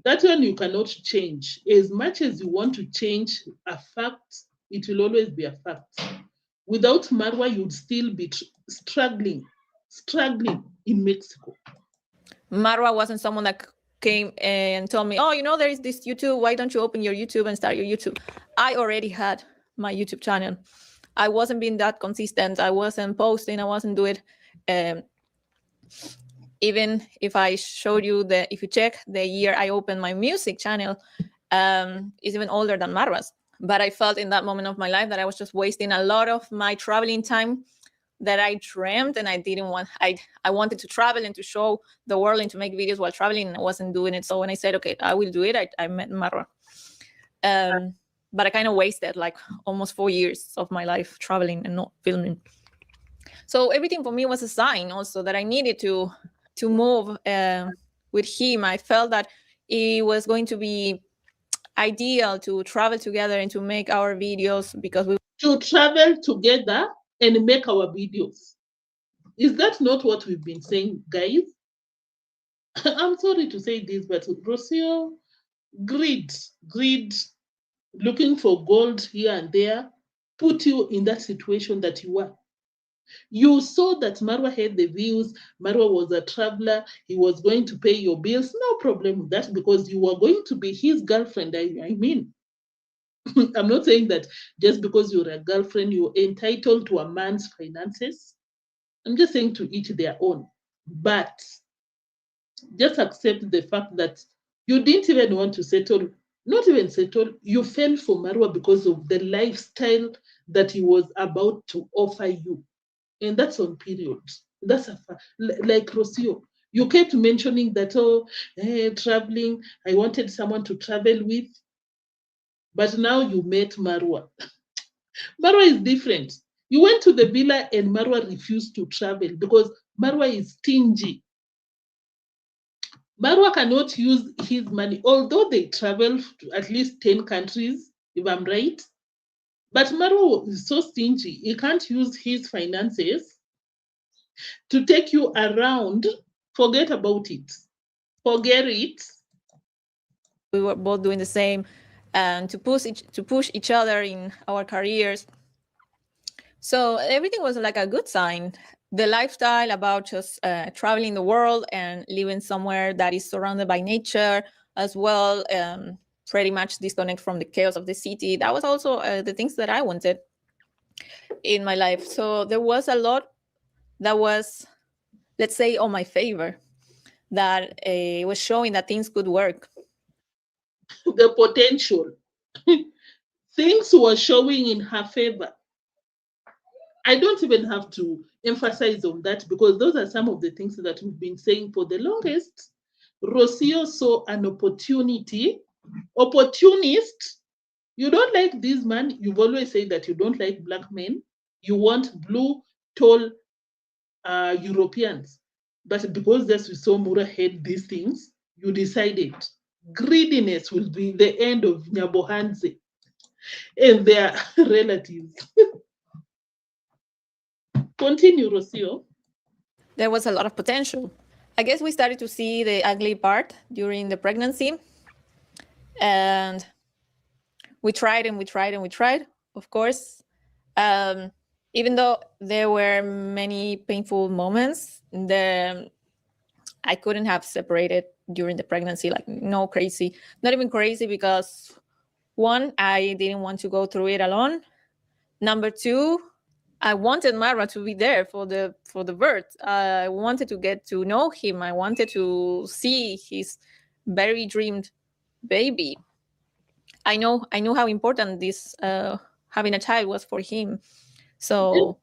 That one you cannot change. As much as you want to change a fact, it will always be a fact. Without Marwa, you'd still be struggling in Mexico. Marwa wasn't someone that came and told me, oh, you know, there is this YouTube. Why don't you open your YouTube and start your YouTube? I already had my YouTube channel. I wasn't being that consistent. I wasn't posting. I wasn't doing it. Even if I showed you if you check the year I opened my music channel, is even older than Marwa's. But I felt in that moment of my life that I was just wasting a lot of my traveling time that I dreamt, and I didn't want. I wanted to travel and to show the world and to make videos while traveling, and I wasn't doing it. So when I said, okay, I will do it, I met Marwa. But I kind of wasted like almost 4 years of my life traveling and not filming. So everything for me was a sign also that I needed to move with him. I felt that it was going to be ideal to travel together and to make our videos because we to travel together and make our videos. Is that not what we've been saying, guys? I'm sorry to say this, but Rosio, greed, looking for gold here and there, put you in that situation that you were. You saw that Marwa had the views, Marwa was a traveler, he was going to pay your bills, no problem with that because you were going to be his girlfriend. I mean, I'm not saying that just because you're a girlfriend, you're entitled to a man's finances. I'm just saying to each their own. But just accept the fact that you didn't even want to settle, not even settle, you fell for Marwa because of the lifestyle that he was about to offer you. And that's on period. That's like Rocio. You kept mentioning that, traveling, I wanted someone to travel with. But now you met Marwa. Marwa is different. You went to the villa and Marwa refused to travel because Marwa is stingy. Marwa cannot use his money, although they travel to at least 10 countries, if I'm right. But Marwa is so stingy, he can't use his finances to take you around. Forget about it. Forget it. We were both doing the same, and to push each other in our careers. So everything was like a good sign. The lifestyle about just traveling the world and living somewhere that is surrounded by nature as well, pretty much disconnect from the chaos of the city. That was also the things that I wanted in my life. So there was a lot that was, let's say, on my favor, that was showing that things could work. The potential. Things were showing in her favor. I don't even have to emphasize on that because those are some of the things that we've been saying for the longest. Rocio saw an opportunity. Opportunist. You don't like this man. You've always said that you don't like black men. You want blue, tall Europeans. But because that's we saw Mura had these things, you decided greediness will be the end of Nyabohanze and their relatives. Continue, Rocio. There was a lot of potential. I guess we started to see the ugly part during the pregnancy. And we tried and we tried and we tried, of course. Even though there were many painful moments, I couldn't have separated during the pregnancy, like no crazy, not even crazy because one, I didn't want to go through it alone. Number two, I wanted Marwa to be there for the birth. I wanted to get to know him. I wanted to see his very dreamed baby. I know how important this having a child was for him. So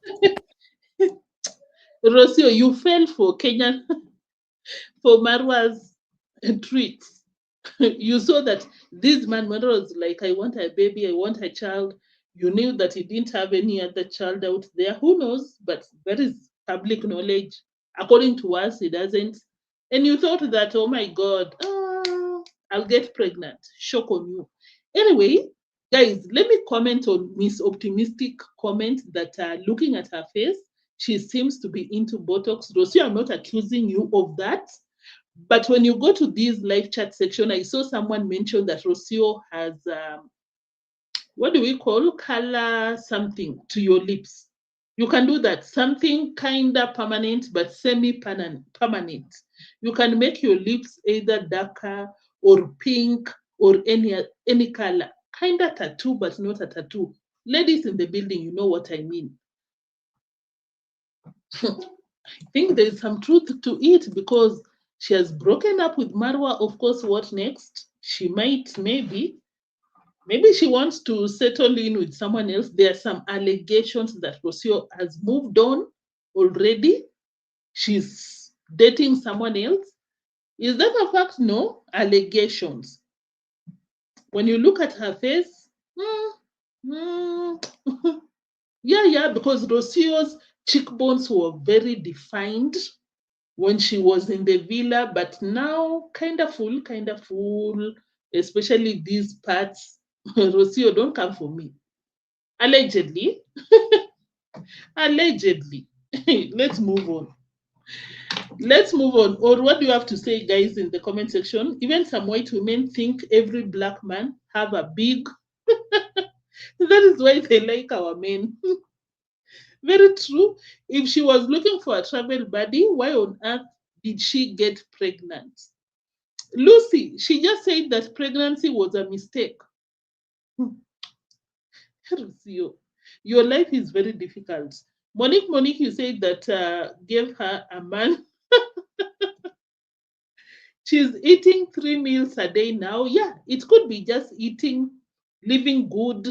Rocio, you fell for Kenyan for Marwa's treats. You saw that this man, Marwa was like, I want a baby, I want a child. You knew that he didn't have any other child out there. Who knows? But that is public knowledge. According to us, he doesn't. And you thought that, oh my God, I'll get pregnant. Shock on you. Anyway, guys, let me comment on Miss Optimistic comment that looking at her face, she seems to be into Botox. Rocio, I'm not accusing you of that. But when you go to this live chat section, I saw someone mention that Rocio has, what do we call, color something to your lips. You can do that, something kind of permanent but semi-permanent. You can make your lips either darker or pink or any color. Kind of tattoo, but not a tattoo. Ladies in the building, you know what I mean. I think there's some truth to it because she has broken up with Marwa. Of course, what next? She might, maybe she wants to settle in with someone else. There are some allegations that Rosio has moved on already. She's dating someone else. Is that a fact? No. Allegations. When you look at her face, yeah, because Rosio's cheekbones were very defined when she was in the villa, but now kind of full, especially these parts. Rosio, don't come for me. Allegedly. Allegedly. Let's move on. Let's move on. Or what do you have to say, guys, in the comment section? Even some white women think every black man have a big. That is why they like our men. Very true. If she was looking for a travel buddy, why on earth did she get pregnant? Lucy, she just said that pregnancy was a mistake. Your life is very difficult. Monique, you said that gave her a man. She's eating 3 meals a day now. Yeah, it could be just eating, living good.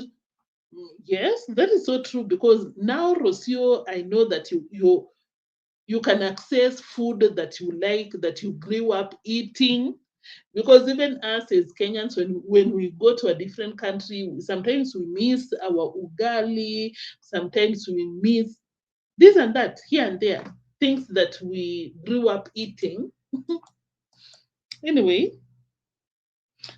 Yes, that is so true because now, Rosio, I know that you can access food that you like, that you grew up eating. Because even us as Kenyans, when we go to a different country, sometimes we miss our ugali, sometimes we miss this and that, here and there, things that we grew up eating. Anyway,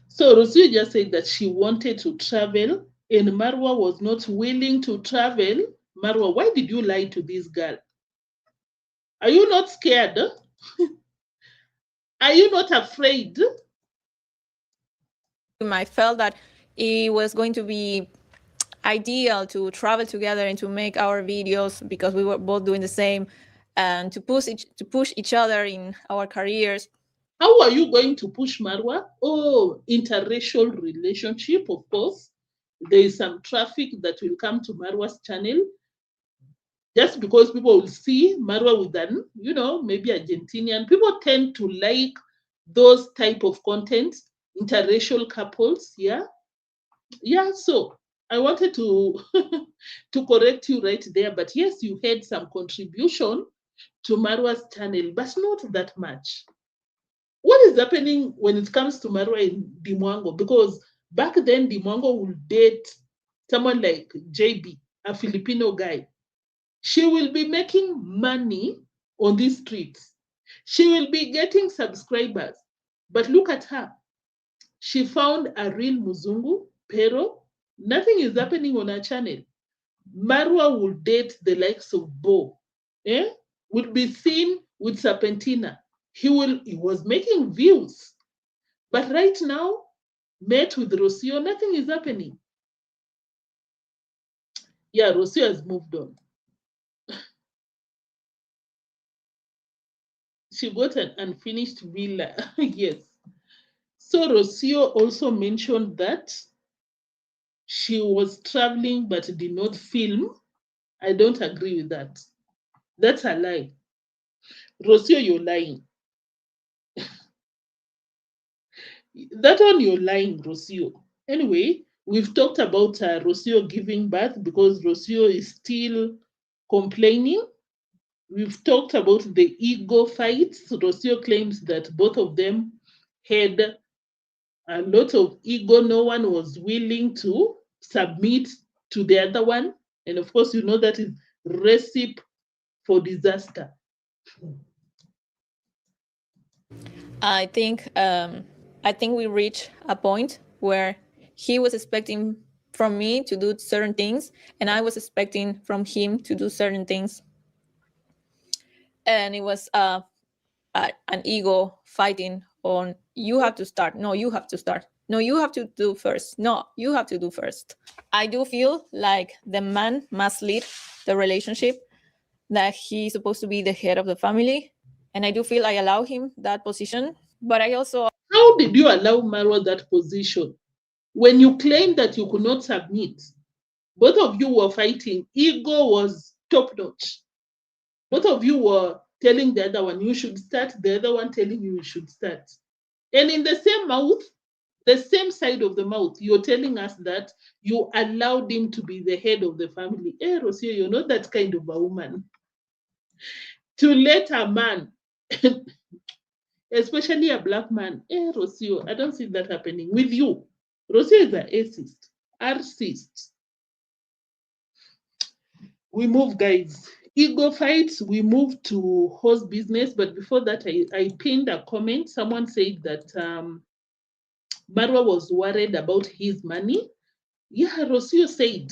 so Rocio just said that she wanted to travel and Marwa was not willing to travel. Marwa, why did you lie to this girl? Are you not scared? Are you not afraid? I felt that it was going to be ideal to travel together and to make our videos because we were both doing the same and to push each other in our careers. How are you going to push Marwa? Oh, interracial relationship, of course. There is some traffic that will come to Marwa's channel just because people will see Marwa with an, maybe Argentinian. People tend to like those type of content, interracial couples. Yeah. So I wanted to to correct you right there, but yes, you had some contribution to Marwa's channel, but not that much. What is happening when it comes to Marwa in Dimwango? Because back then Dimwango would date someone like JB, a Filipino guy. She will be making money on these streets. She will be getting subscribers. But look at her. She found a real Muzungu, pero nothing is happening on her channel. Marwa will date the likes of Bo. Will be seen with Serpentina. He was making views. But right now, met with Rocio, nothing is happening. Yeah, Rocio has moved on. She got an unfinished villa. Yes. So Rocio also mentioned that she was traveling but did not film. I don't agree with that. That's a lie. Rocio, you're lying. That one, you're lying, Rocio. Anyway, we've talked about Rocio giving birth because Rocio is still complaining. We've talked about the ego fights. Rocio claims that both of them had a lot of ego. No one was willing to submit to the other one. And of course, you know that is recipe for disaster. I think we reached a point where he was expecting from me to do certain things, and I was expecting from him to do certain things. And it was an ego fighting on, you have to start. No, you have to start. No, you have to do first. No, you have to do first. I do feel like the man must lead the relationship, that he's supposed to be the head of the family. And I do feel I allow him that position. But I also... How did you allow Marwa that position when you claimed that you could not submit? Both of you were fighting. Ego was top notch. Both of you were telling the other one you should start, the other one telling you should start. And in the same mouth, the same side of the mouth, you're telling us that you allowed him to be the head of the family. Eh, Rosio, you're not that kind of a woman. To let a man, especially a black man, Rosio, I don't see that happening with you. Rosio is an atheist, artist. We move, guys. Ego fights, we move to horse business. But before that, I pinned a comment. Someone said that Marwa was worried about his money. Yeah, Rosio said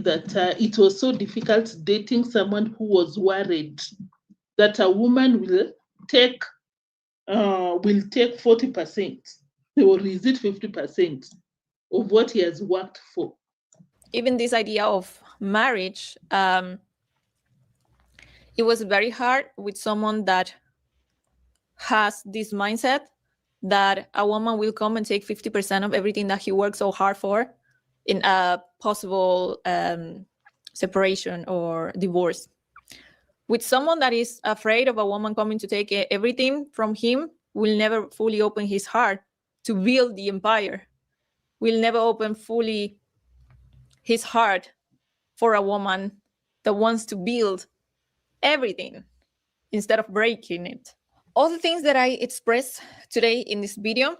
that it was so difficult dating someone who was worried that a woman will take 40%, or is it 50% of what he has worked for. Even this idea of marriage, it was very hard with someone that has this mindset that a woman will come and take 50% of everything that he worked so hard for in a possible separation or divorce. With someone that is afraid of a woman coming to take everything from him, will never fully open his heart to build the empire, will never open fully his heart for a woman that wants to build everything instead of breaking it. All the things that I expressed today in this video.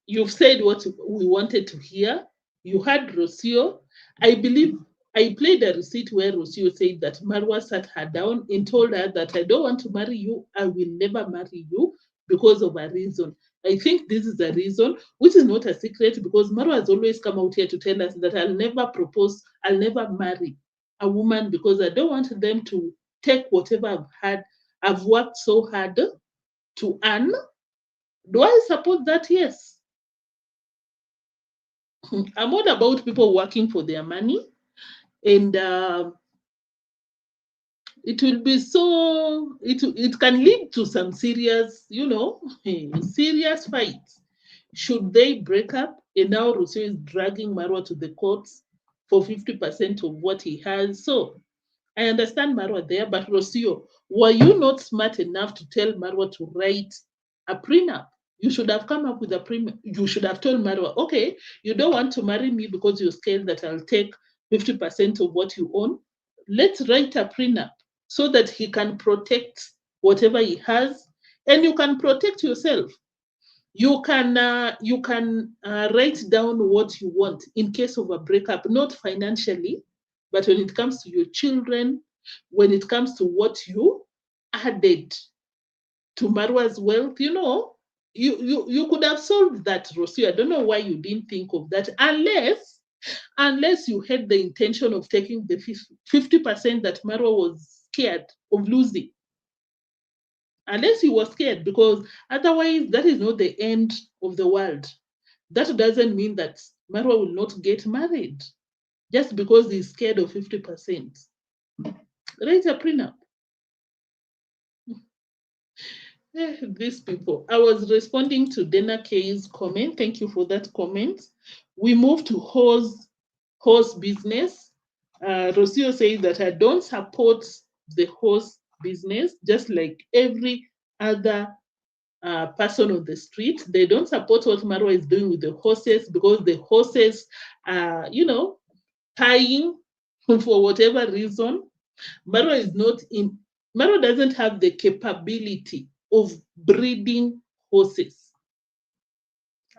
You've said what we wanted to hear. You had Rocio. I believe I played a receipt where Rocio said that Marwa sat her down and told her that I don't want to marry you. I will never marry you because of a reason. I think this is a reason, which is not a secret, because Marwa has always come out here to tell us that I'll never propose, I'll never marry a woman because I don't want them to take whatever I've had. I've worked so hard to earn. Do I support that? Yes. I'm all about people working for their money, and it will be so, it can lead to some serious, serious fights. Should they break up? And now Rocio is dragging Marwa to the courts for 50% of what he has. So I understand Marwa there, but Rocio, were you not smart enough to tell Marwa to write a prenup? You should have come up with a prenup. You should have told Marwa, okay, you don't want to marry me because you're scared that I'll take 50% of what you own. Let's write a prenup so that he can protect whatever he has, and you can protect yourself. You can write down what you want in case of a breakup, not financially, but when it comes to your children, when it comes to what you added to Marwa's wealth, you could have solved that, Rocio. I don't know why you didn't think of that, unless you had the intention of taking the 50% that Marwa was scared of losing. Unless he was scared, because otherwise that is not the end of the world. That doesn't mean that Marwa will not get married just because he's scared of 50%. Write a prenup. These people. I was responding to Dana K's comment. Thank you for that comment. We move to horse business. Rocio says that I don't support the horse business, just like every other person on the street. They don't support what Marwa is doing with the horses, because the horses are, tying for whatever reason. Marwa doesn't have the capability of breeding horses.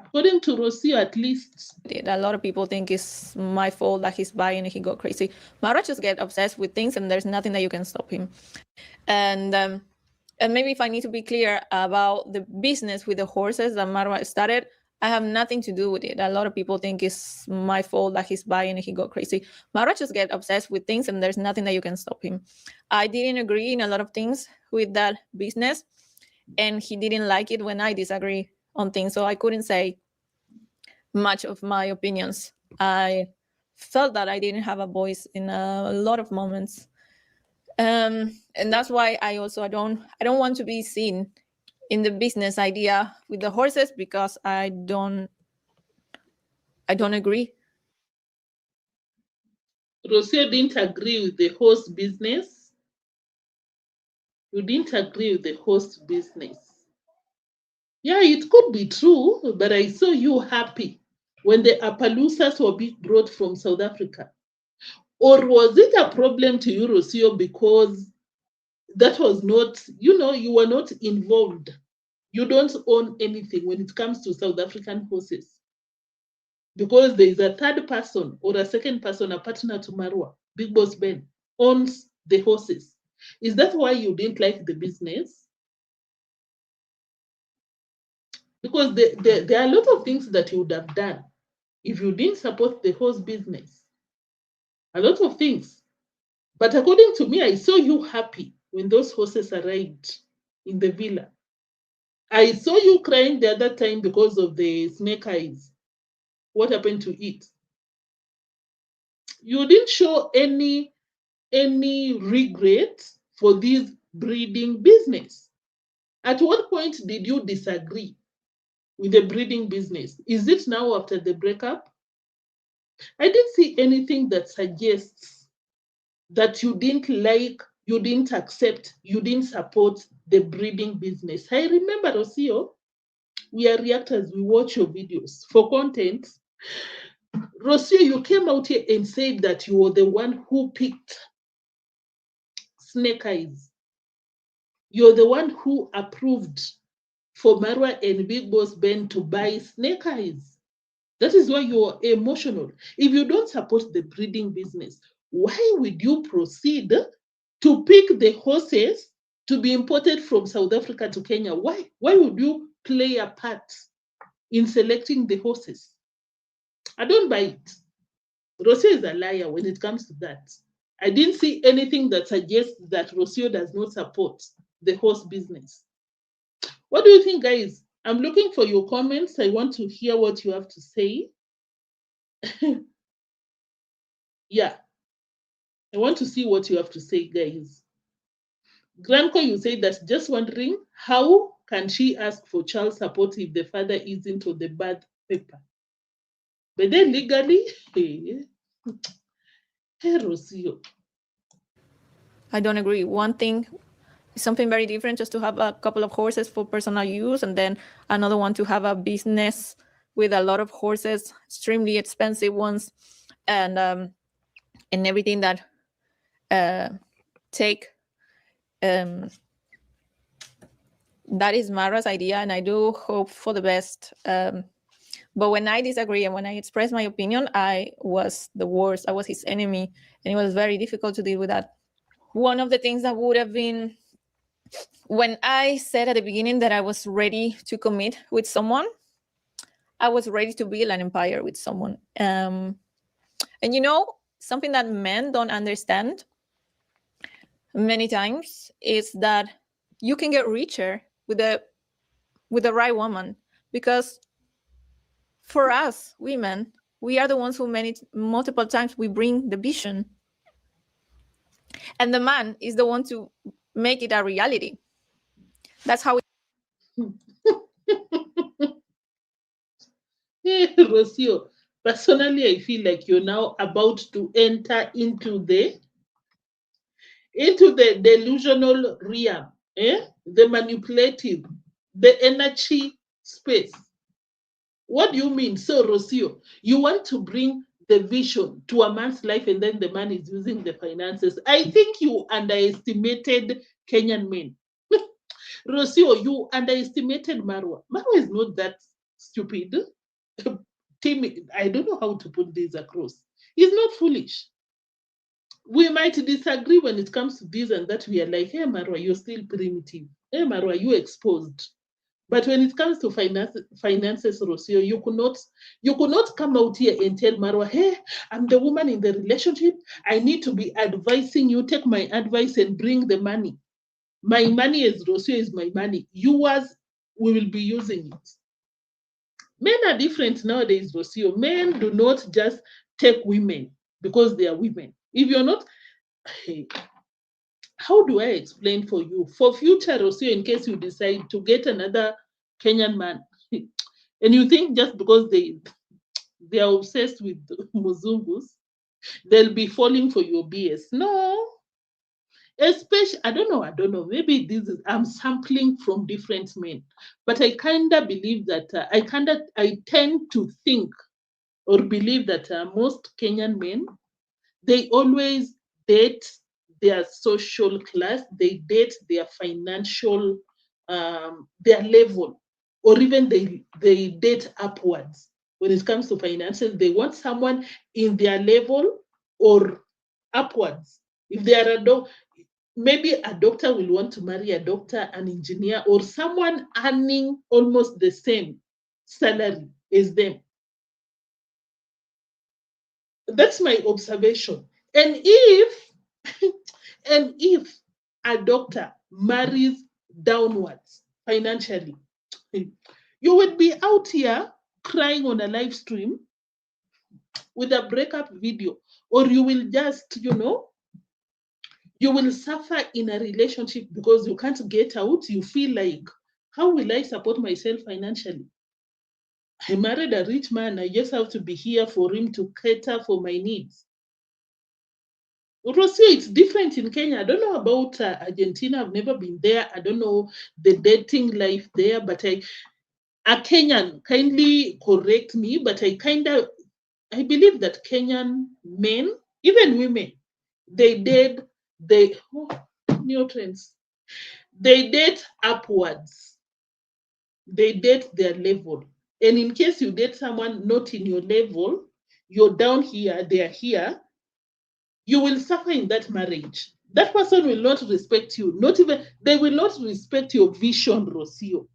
According to Rosio, at least. A lot of people think it's my fault that he's buying and he got crazy. Marwa just get obsessed with things and there's nothing that you can stop him. And maybe if I need to be clear about the business with the horses that Marwa started, I have nothing to do with it. A lot of people think it's my fault that he's buying and he got crazy. Marwa just get obsessed with things and there's nothing that you can stop him. I didn't agree in a lot of things with that business and he didn't like it when I disagree on things. So I couldn't say much of my opinions. I felt that I didn't have a voice in a lot of moments. And that's why I don't want to be seen in the business idea with the horses because I don't agree. Rosio didn't agree with the horse business. You didn't agree with the horse business. Yeah, it could be true, but I saw you happy when the Appaloosas were being brought from South Africa. Or was it a problem to you, Rosio, because that was not, you were not involved. You don't own anything when it comes to South African horses. Because there is a third person or a second person, a partner to Marwa, Big Boss Ben, owns the horses. Is that why you didn't like the business? Because there are a lot of things that you would have done if you didn't support the horse business. A lot of things. But according to me, I saw you happy when those horses arrived in the villa. I saw you crying the other time because of the snake eyes. What happened to it? You didn't show any regret for this breeding business. At what point did you disagree with the breeding business? Is it now after the breakup? I didn't see anything that suggests that you didn't like, you didn't accept, you didn't support the breeding business. I remember, Rosio, we are reactors, we watch your videos for content. Rosio, you came out here and said that you were the one who picked snake eyes. You're the one who approved for Marwa and Big Boss Ben to buy snake eyes. That is why you're emotional. If you don't support the breeding business, why would you proceed to pick the horses to be imported from South Africa to Kenya? Why? Why would you play a part in selecting the horses? I don't buy it. Rosio is a liar when it comes to that. I didn't see anything that suggests that Rosio does not support the horse business. What do you think, guys? I'm looking for your comments. I want to hear what you have to say. Yeah. I want to see what you have to say, guys. Granko, you say that just wondering, how can she ask for child support if the father isn't on the birth paper? But then legally, hey, Rosio. I don't agree. One thing is something very different just to have a couple of horses for personal use, and then another one to have a business with a lot of horses, extremely expensive ones, and everything that take. That is Marwa's idea, and I do hope for the best. But when I disagree and when I express my opinion, I was the worst. I was his enemy, and it was very difficult to deal with that. One of the things that would have been, when I said at the beginning that I was ready to commit with someone, I was ready to build an empire with someone. And something that men don't understand many times is that you can get richer with the right woman, because for us women, we are the ones who multiple times we bring the vision, and the man is the one to make it a reality. That's how Hey, Rosio, personally, I feel like you're now about to enter into the delusional realm, the manipulative, the energy space. What do you mean? So, Rosio, you want to bring the vision to a man's life, and then the man is using the finances. I think you underestimated Kenyan men. Rosio, you underestimated Marwa. Marwa is not that stupid. Timmy, I don't know how to put this across. He's not foolish. We might disagree when it comes to this and that. We are like, hey, Marwa, you're still primitive. Hey, Marwa, you exposed. But when it comes to finances, Rocio, you could not come out here and tell Marwa, hey, I'm the woman in the relationship. I need to be advising you. Take my advice and bring the money. My money as Rocio is my money. Yours, we will be using it. Men are different nowadays, Rocio. Men do not just take women because they are women. If you're not, hey, how do I explain for you? For future, Rocio, in case you decide to get another Kenyan man, and you think just because they are obsessed with Muzungus, they'll be falling for your BS. No. Especially, I don't know. Maybe this is I'm sampling from different men, but I kinda believe that I tend to think or believe that most Kenyan men, they always date their social class, they date their financial, their level, or even they date upwards. When it comes to finances, they want someone in their level or upwards. If they are maybe a doctor will want to marry a doctor, an engineer, or someone earning almost the same salary as them. That's my observation. And if and if a doctor marries downwards financially, you would be out here crying on a live stream with a breakup video, or you will just, you will suffer in a relationship because you can't get out. You feel like, how will I support myself financially? I married a rich man. I just have to be here for him to cater for my needs. Rocio, it's different in Kenya. I don't know about Argentina. I've never been there. I don't know the dating life there, but a Kenyan, kindly correct me, but I believe that Kenyan men, even women, they new trends. They date upwards. They date their level. And in case you date someone not in your level, you're down here, they're here, you will suffer in that marriage. That person will not respect you. Not even, they will not respect your vision, Rocio.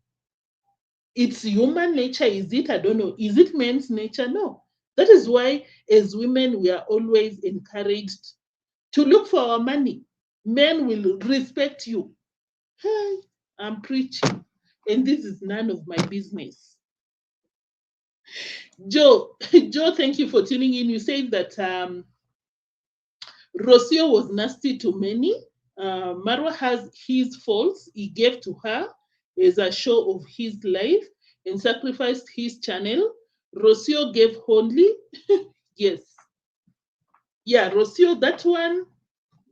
It's human nature, is it? I don't know. Is it men's nature? No. That is why, as women, we are always encouraged to look for our money. Men will respect you. Hey, I'm preaching, and this is none of my business. Joe, Joe, thank you for tuning in. You said that Rocio was nasty to many. Marwa has his faults he gave to her as a show of his life and sacrificed his channel. Rocio gave only. Yes. Yeah, Rocio, that one.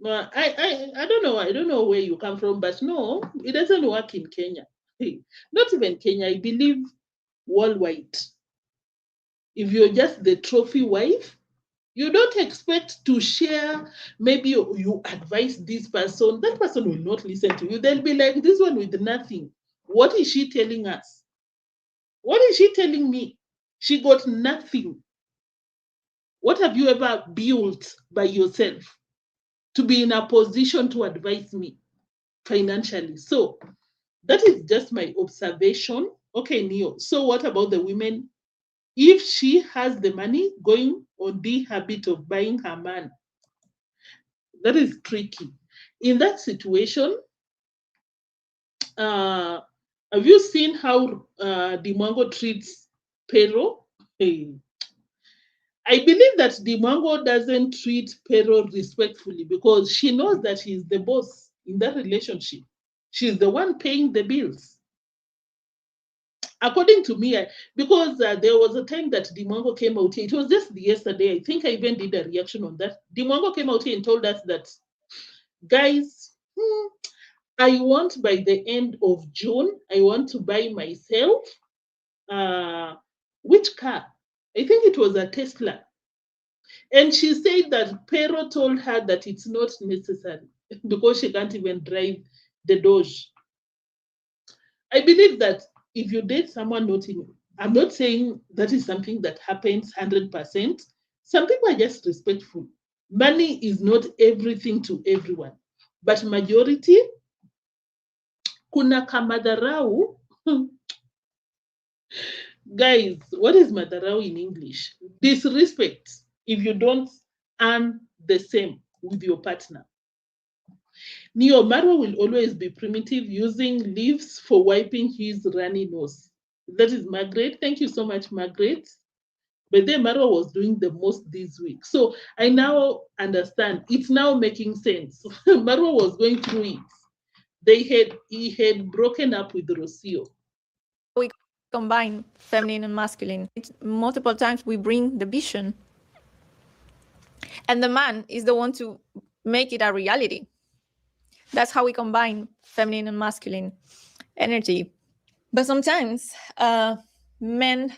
I don't know. I don't know where you come from, but no, it doesn't work in Kenya. Not even Kenya. I believe worldwide. If you're just the trophy wife, you don't expect to share. Maybe you advise this person, that person will not listen to you. They'll be like, this one with nothing. What is she telling us? What is she telling me? She got nothing. What have you ever built by yourself to be in a position to advise me financially? So that is just my observation. Okay, Neo. So what about the women? If she has the money going on the habit of buying her man, that is tricky. In that situation, have you seen how Dimongo treats Pero? Hey. I believe that Dimongo doesn't treat Pero respectfully because she knows that he's the boss in that relationship. She's the one paying the bills. According to me, because there was a time that Dimongo came out here, it was just yesterday, I think I even did a reaction on that. Dimongo came out here and told us that, guys, I want by the end of June, I want to buy myself, which car? I think it was a Tesla. And she said that Pero told her that it's not necessary because she can't even drive the Doge. I believe that if you date someone not in, I'm not saying that is something that happens 100%. Some people are just respectful. Money is not everything to everyone, but majority, kuna kamadharau. Guys, what is madarau in English? Disrespect if you don't earn the same with your partner. Neo Marwa will always be primitive, using leaves for wiping his runny nose. That is Margaret. Thank you so much, Margaret. But then Marwa was doing the most this week. So I now understand. It's now making sense. Marwa was going through it. He had broken up with Rocio. We combine feminine and masculine. Multiple times we bring the vision. And the man is the one to make it a reality. That's how we combine feminine and masculine energy. But sometimes men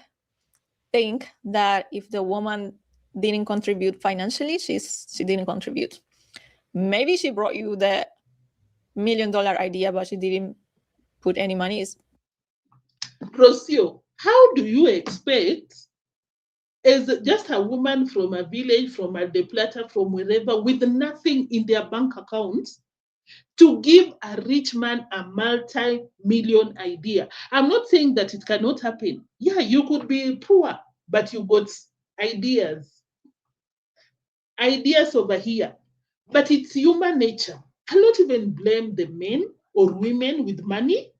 think that if the woman didn't contribute financially, she didn't contribute. Maybe she brought you the $1 million idea, but she didn't put any money. Rosio, how do you expect, as just a woman from a village, from a De Plata, from wherever, with nothing in their bank account, to give a rich man a multi-million idea? I'm not saying that it cannot happen. Yeah, you could be poor, but you got ideas over here. But it's human nature. I'll not even blame the men or women with money.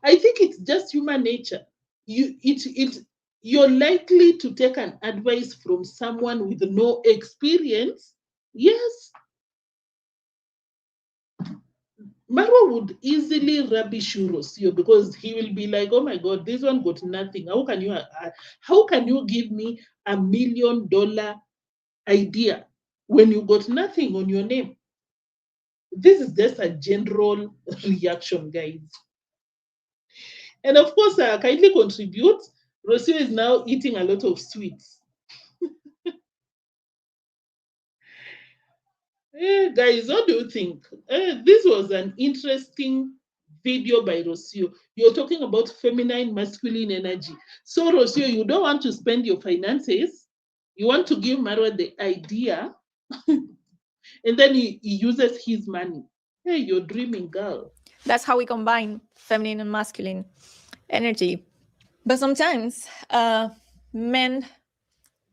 I think it's just human nature. You're likely to take an advice from someone with no experience. Yes. Marwa would easily rubbish you, Rosio, because he will be like, "Oh my God, this one got nothing. How can you give me $1 million idea when you got nothing on your name?" This is just a general reaction, guys. And of course, kindly contribute. Rosio is now eating a lot of sweets. Guys, what do you think? This was an interesting video by Rosio. You're talking about feminine, masculine energy. So, Rosio, you don't want to spend your finances. You want to give Marwa the idea, and then he uses his money. Hey, you're dreaming, girl. That's how we combine feminine and masculine energy. But sometimes men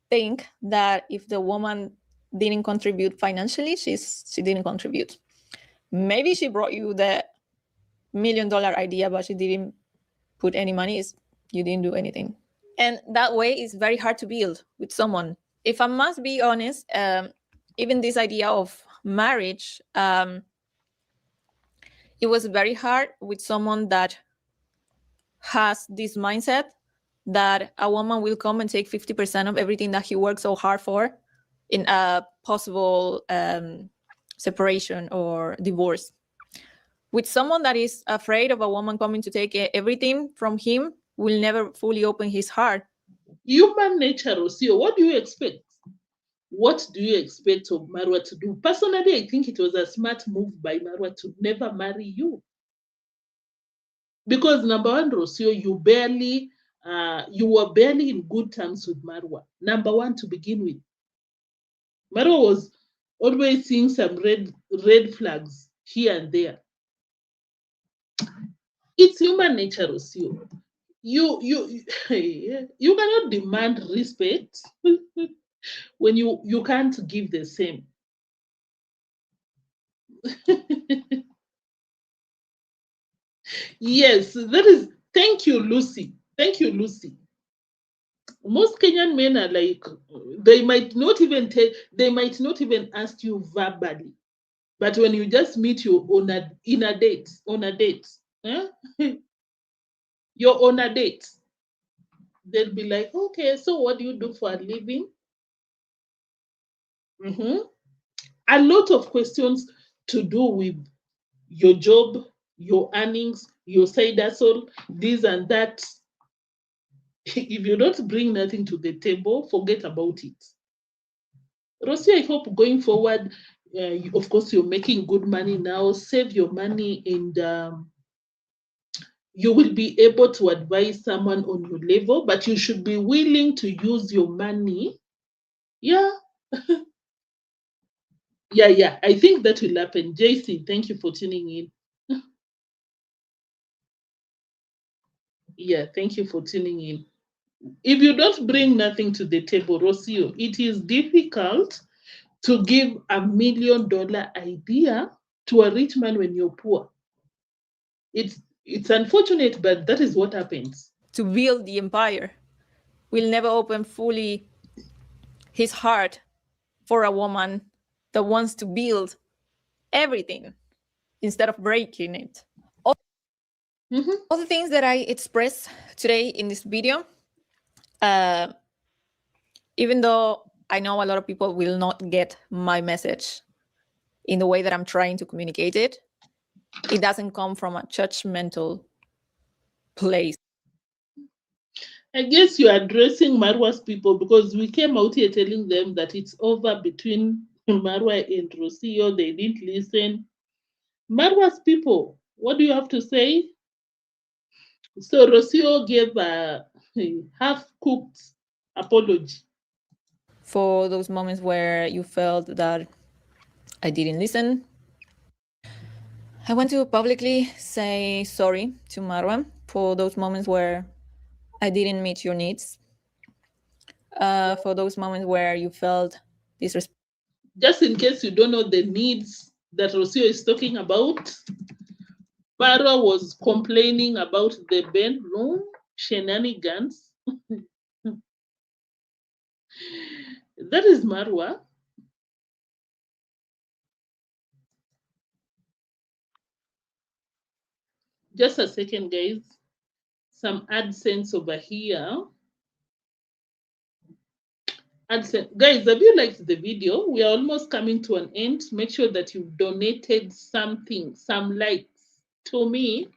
think that if the woman didn't contribute financially, she didn't contribute. Maybe she brought you the $1 million idea, but she didn't put any money. You didn't do anything. And that way is very hard to build with someone. If I must be honest, even this idea of marriage, it was very hard with someone that has this mindset that a woman will come and take 50% of everything that he worked so hard for in a possible separation or divorce. With someone that is afraid of a woman coming to take everything from him, will never fully open his heart. Human nature, Rosio, what do you expect? What do you expect of Marwa to do? Personally, I think it was a smart move by Marwa to never marry you. Because number one, Rosio, you were barely in good terms with Marwa. Number one, to begin with. Marwa was always seeing some red flags here and there. It's human nature, Rosio. You cannot demand respect when you can't give the same. Yes, that is. Thank you, Lucy. Thank you, Lucy. Most Kenyan men are like, they might not even ask you verbally, but when you just meet you on a date, eh? You're on a date, they'll be like, "Okay, so what do you do for a living?" A lot of questions to do with your job, your earnings, your side hustle, this and that. If you don't bring nothing to the table, forget about it. Rosio, I hope going forward, of course, you're making good money now. Save your money, and you will be able to advise someone on your level, but you should be willing to use your money. Yeah. Yeah. I think that will happen. JC, thank you for tuning in. Yeah, thank you for tuning in. If you don't bring nothing to the table, Rosio, it is difficult to give $1 million idea to a rich man when you're poor. It's unfortunate, but that is what happens. To build the empire, will never open fully his heart for a woman that wants to build everything instead of breaking it. All the things that I expressed today in this video, even though I know a lot of people will not get my message in the way that I'm trying to communicate it, it doesn't come from a judgmental place. I guess you're addressing Marwa's people, because we came out here telling them that it's over between Marwa and Rocio. They didn't listen. Marwa's people, what do you have to say? So Rocio gave a half-cooked apology. For those moments where you felt that I didn't listen, I want to publicly say sorry to Marwa for those moments where I didn't meet your needs. For those moments where you felt disrespected. Just in case you don't know the needs that Rocio is talking about, Marwa was complaining about the bedroom shenanigans. That is Marwa. Just a second, guys. Some AdSense over here. AdSense. Guys, have you liked the video? We are almost coming to an end. Make sure that you've donated something, some likes to me.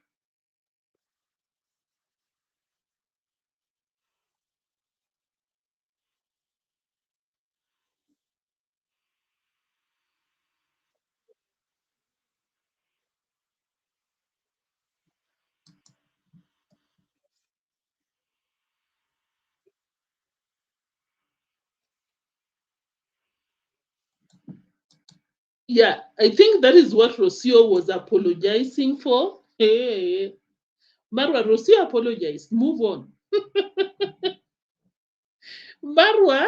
Yeah, I think that is what Rocio was apologizing for. Hey, Marwa, Rocio apologized. Move on. Marwa,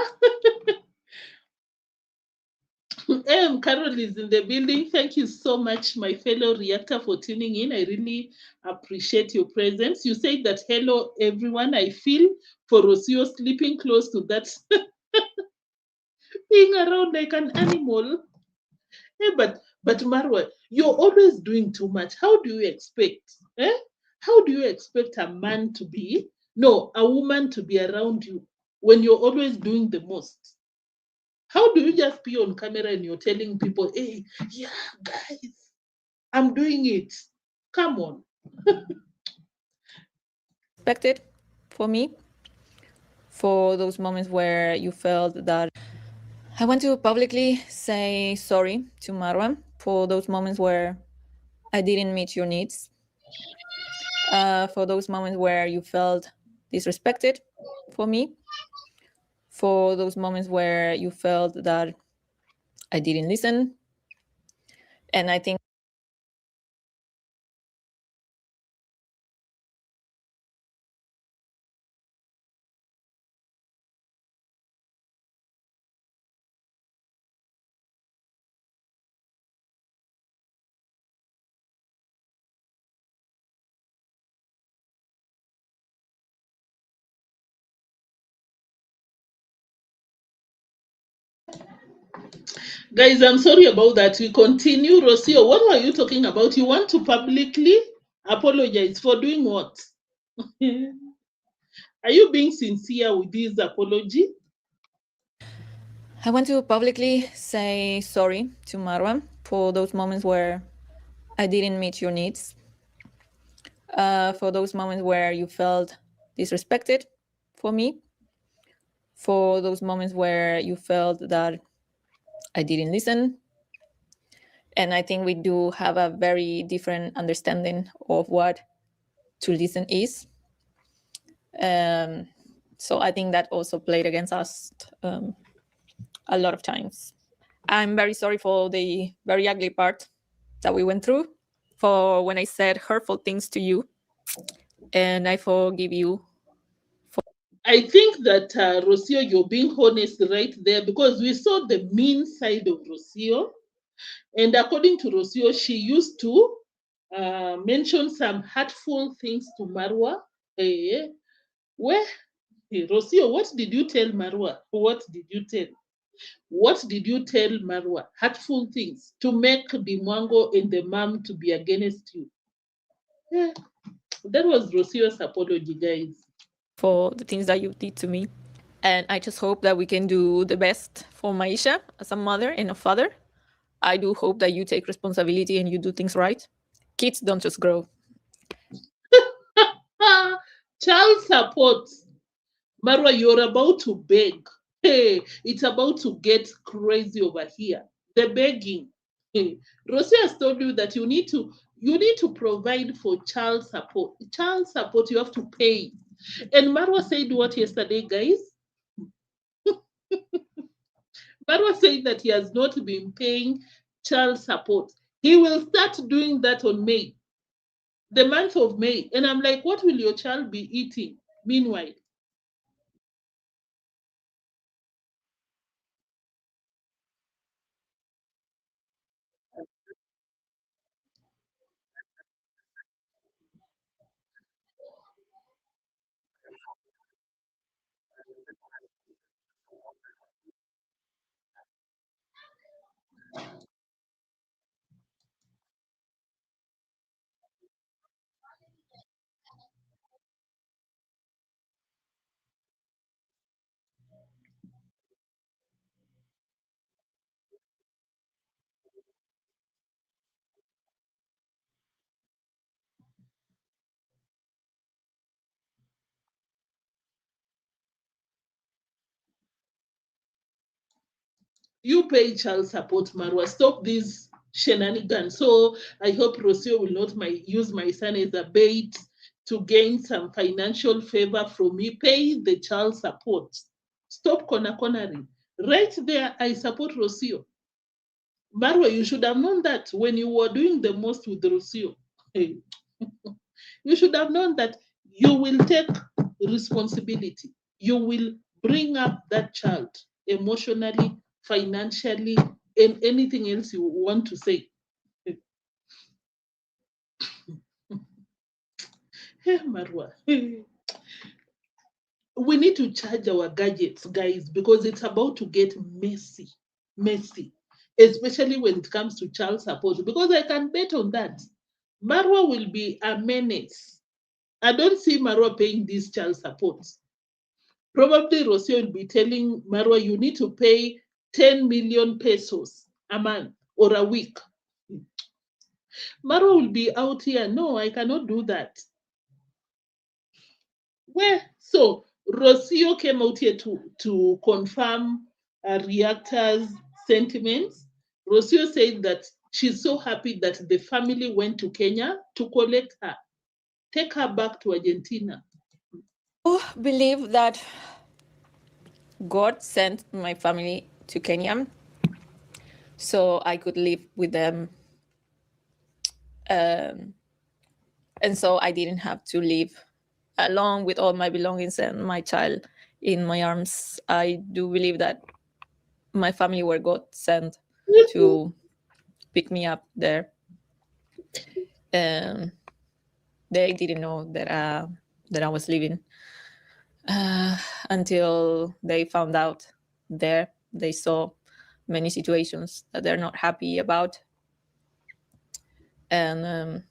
Carol is in the building. Thank you so much, my fellow reactor, for tuning in. I really appreciate your presence. You said that, hello, everyone. I feel for Rocio sleeping close to that, being around like an animal. Yeah, but Marwa, you're always doing too much. How do you expect? How do you expect a man to be, no, a woman to be around you when you're always doing the most? How do you just be on camera and you're telling people, hey, yeah, guys, I'm doing it? Come on. Expected for me, for those moments where you felt that. I want to publicly say sorry to Marwa for those moments where I didn't meet your needs. For those moments where you felt disrespected for me. For those moments where you felt that I didn't listen. And I think Guys, I'm sorry about that. We continue. Rocio, what were you talking about? You want to publicly apologize for doing what? Are you being sincere with this apology? I want to publicly say sorry to Marwa for those moments where I didn't meet your needs. For those moments where you felt disrespected for me. For those moments where you felt that I didn't listen. And I think we do have a very different understanding of what to listen is. So I think that also played against us a lot of times. I'm very sorry for the very ugly part that we went through, for when I said hurtful things to you, and I forgive you. I think that Rosio, you're being honest right there, because we saw the mean side of Rosio. And according to Rosio, she used to mention some hurtful things to Marwa. Where? Hey, Rosio, what did you tell Marwa? What did you tell? What did you tell Marwa? Hurtful things to make the Mwango and the mom to be against you. Yeah, that was Rosio's apology, guys. For the things that you did to me. And I just hope that we can do the best for Maisha as a mother and a father. I do hope that you take responsibility and you do things right. Kids don't just grow. Child support. Marwa, you're about to beg. Hey, it's about to get crazy over here. The begging. Hey, Rosie has told you that you need to provide for child support. Child support you have to pay. And Marwa said what yesterday, guys? Marwa said that he has not been paying child support. He will start doing that on May, the month of May. And I'm like, what will your child be eating meanwhile? You pay child support, Marwa. Stop these shenanigans. So I hope Rocio will not use my son as a bait to gain some financial favor from me. Pay the child support. Stop cornering. Right there, I support Rocio. Marwa, you should have known that when you were doing the most with Rocio. Hey, you should have known that you will take responsibility. You will bring up that child emotionally, financially, and anything else you want to say. Hey, Marwa. We need to charge our gadgets, guys, because it's about to get messy. Messy. Especially when it comes to child support. Because I can bet on that. Marwa will be a menace. I don't see Marwa paying these child supports. Probably Rocio will be telling Marwa, you need to pay 10 million pesos a month or a week. Marwa will be out here. No, I cannot do that. Where? So Rocio came out here to confirm Reactor's sentiments. Rocio said that she's so happy that the family went to Kenya to collect her, take her back to Argentina. I believe that God sent my family to Kenya so I could live with them. And so I didn't have to live along with all my belongings and my child in my arms. I do believe that my family were God sent to pick me up there. And they didn't know that I was leaving until they found out there. They saw many situations that they're not happy about. And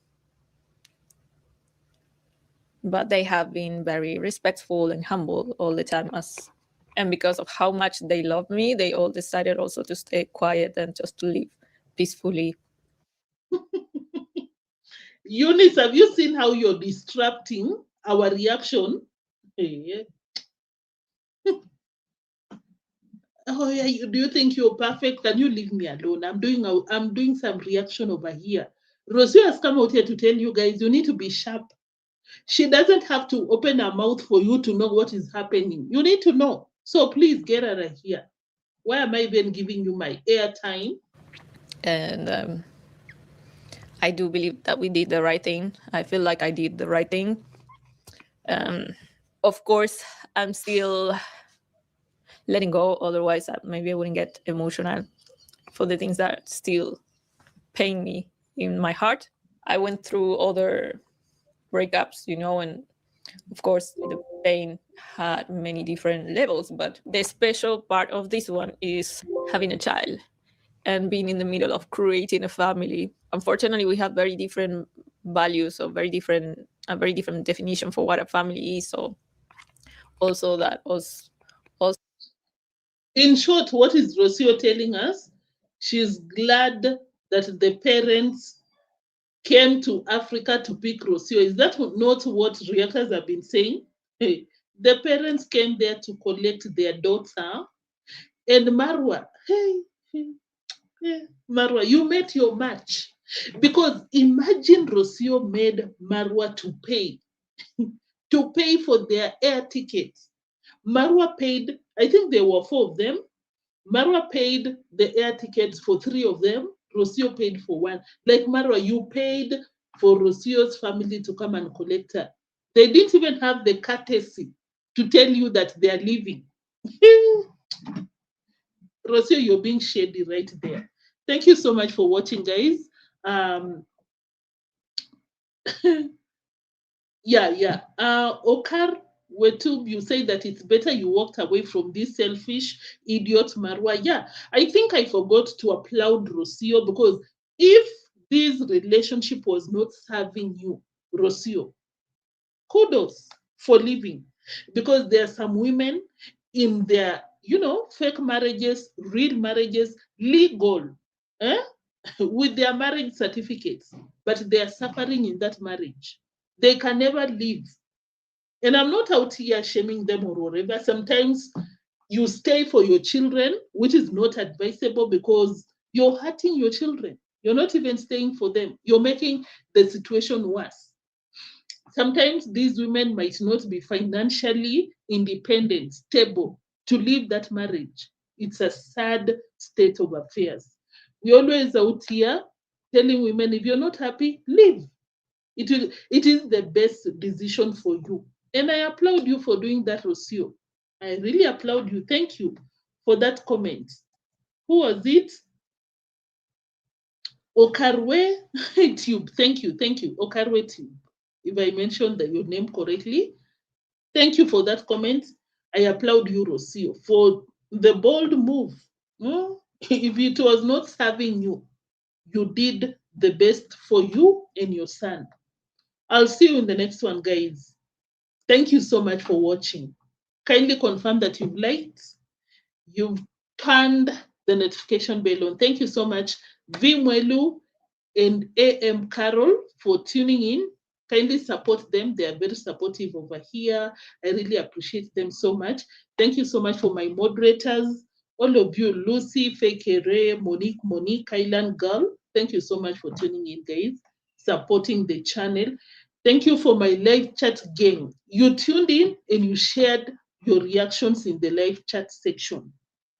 but they have been very respectful and humble all the time. And because of how much they love me, they all decided also to stay quiet and just to live peacefully. Eunice, have you seen how you're disrupting our reaction? Hey. Oh yeah, do you think you're perfect? Can you leave me alone? I'm doing some reaction over here. Rosio has come out here to tell you guys you need to be sharp. She doesn't have to open her mouth for you to know what is happening. You need to know. So please get her out of here. Why am I even giving you my airtime? And I do believe that we did the right thing. I feel like I did the right thing. Of course, I'm still letting go. Otherwise, maybe I wouldn't get emotional for the things that still pain me in my heart. I went through other breakups, and of course, the pain had many different levels. But the special part of this one is having a child and being in the middle of creating a family. Unfortunately, we have very different values or a very different definition for what a family is. So also that was also. In short, what is Rocio telling us? She's glad that the parents came to Africa to pick Rocio. Is that not what reactors have been saying? Hey, the parents came there to collect their daughter. And Marwa, Marwa, you met your match. Because imagine Rocio made Marwa to pay for their air tickets. Marwa paid, I think there were 4 of them. Marwa paid the air tickets for 3 of them. Rocio paid for 1. Like Marwa, you paid for Rocio's family to come and collect her. They didn't even have the courtesy to tell you that they are leaving. Rocio, you're being shady right there. Thank you so much for watching, guys. Yeah. Okar Wetub, you say that it's better you walked away from this selfish idiot Marwa. Yeah, I think I forgot to applaud Rocio, because if this relationship was not serving you, Rocio, kudos for leaving. Because there are some women in their, fake marriages, real marriages, legal, eh? with their marriage certificates, but they are suffering in that marriage. They can never leave. And I'm not out here shaming them or whatever. Sometimes you stay for your children, which is not advisable, because you're hurting your children. You're not even staying for them. You're making the situation worse. Sometimes these women might not be financially independent, stable to leave that marriage. It's a sad state of affairs. We always out here telling women, if you're not happy, leave. It is the best decision for you. And I applaud you for doing that, Rocio. I really applaud you. Thank you for that comment. Who was it? Okarwe Tube. Thank you. Okarwe Tube. If I mentioned your name correctly, thank you for that comment. I applaud you, Rocio, for the bold move. If it was not serving you, you did the best for you and your son. I'll see you in the next one, guys. Thank you so much for watching. Kindly confirm that you've liked, you've turned the notification bell on. Thank you so much, Vimwelu and AM Carol, for tuning in. Kindly support them. They are very supportive over here. I really appreciate them so much. Thank you so much for my moderators, all of you, Lucy, Fekere, Monique, Island Girl. Thank you so much for tuning in, guys, supporting the channel. Thank you for my live chat gang. You tuned in and you shared your reactions in the live chat section.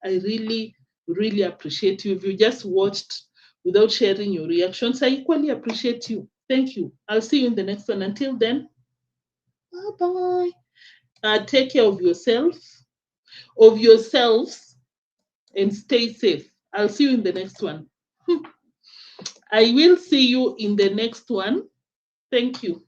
I really, really appreciate you. If you just watched without sharing your reactions, I equally appreciate you. Thank you. I'll see you in the next one. Until then, bye-bye. Take care of yourselves, and stay safe. I'll see you in the next one. I will see you in the next one. Thank you.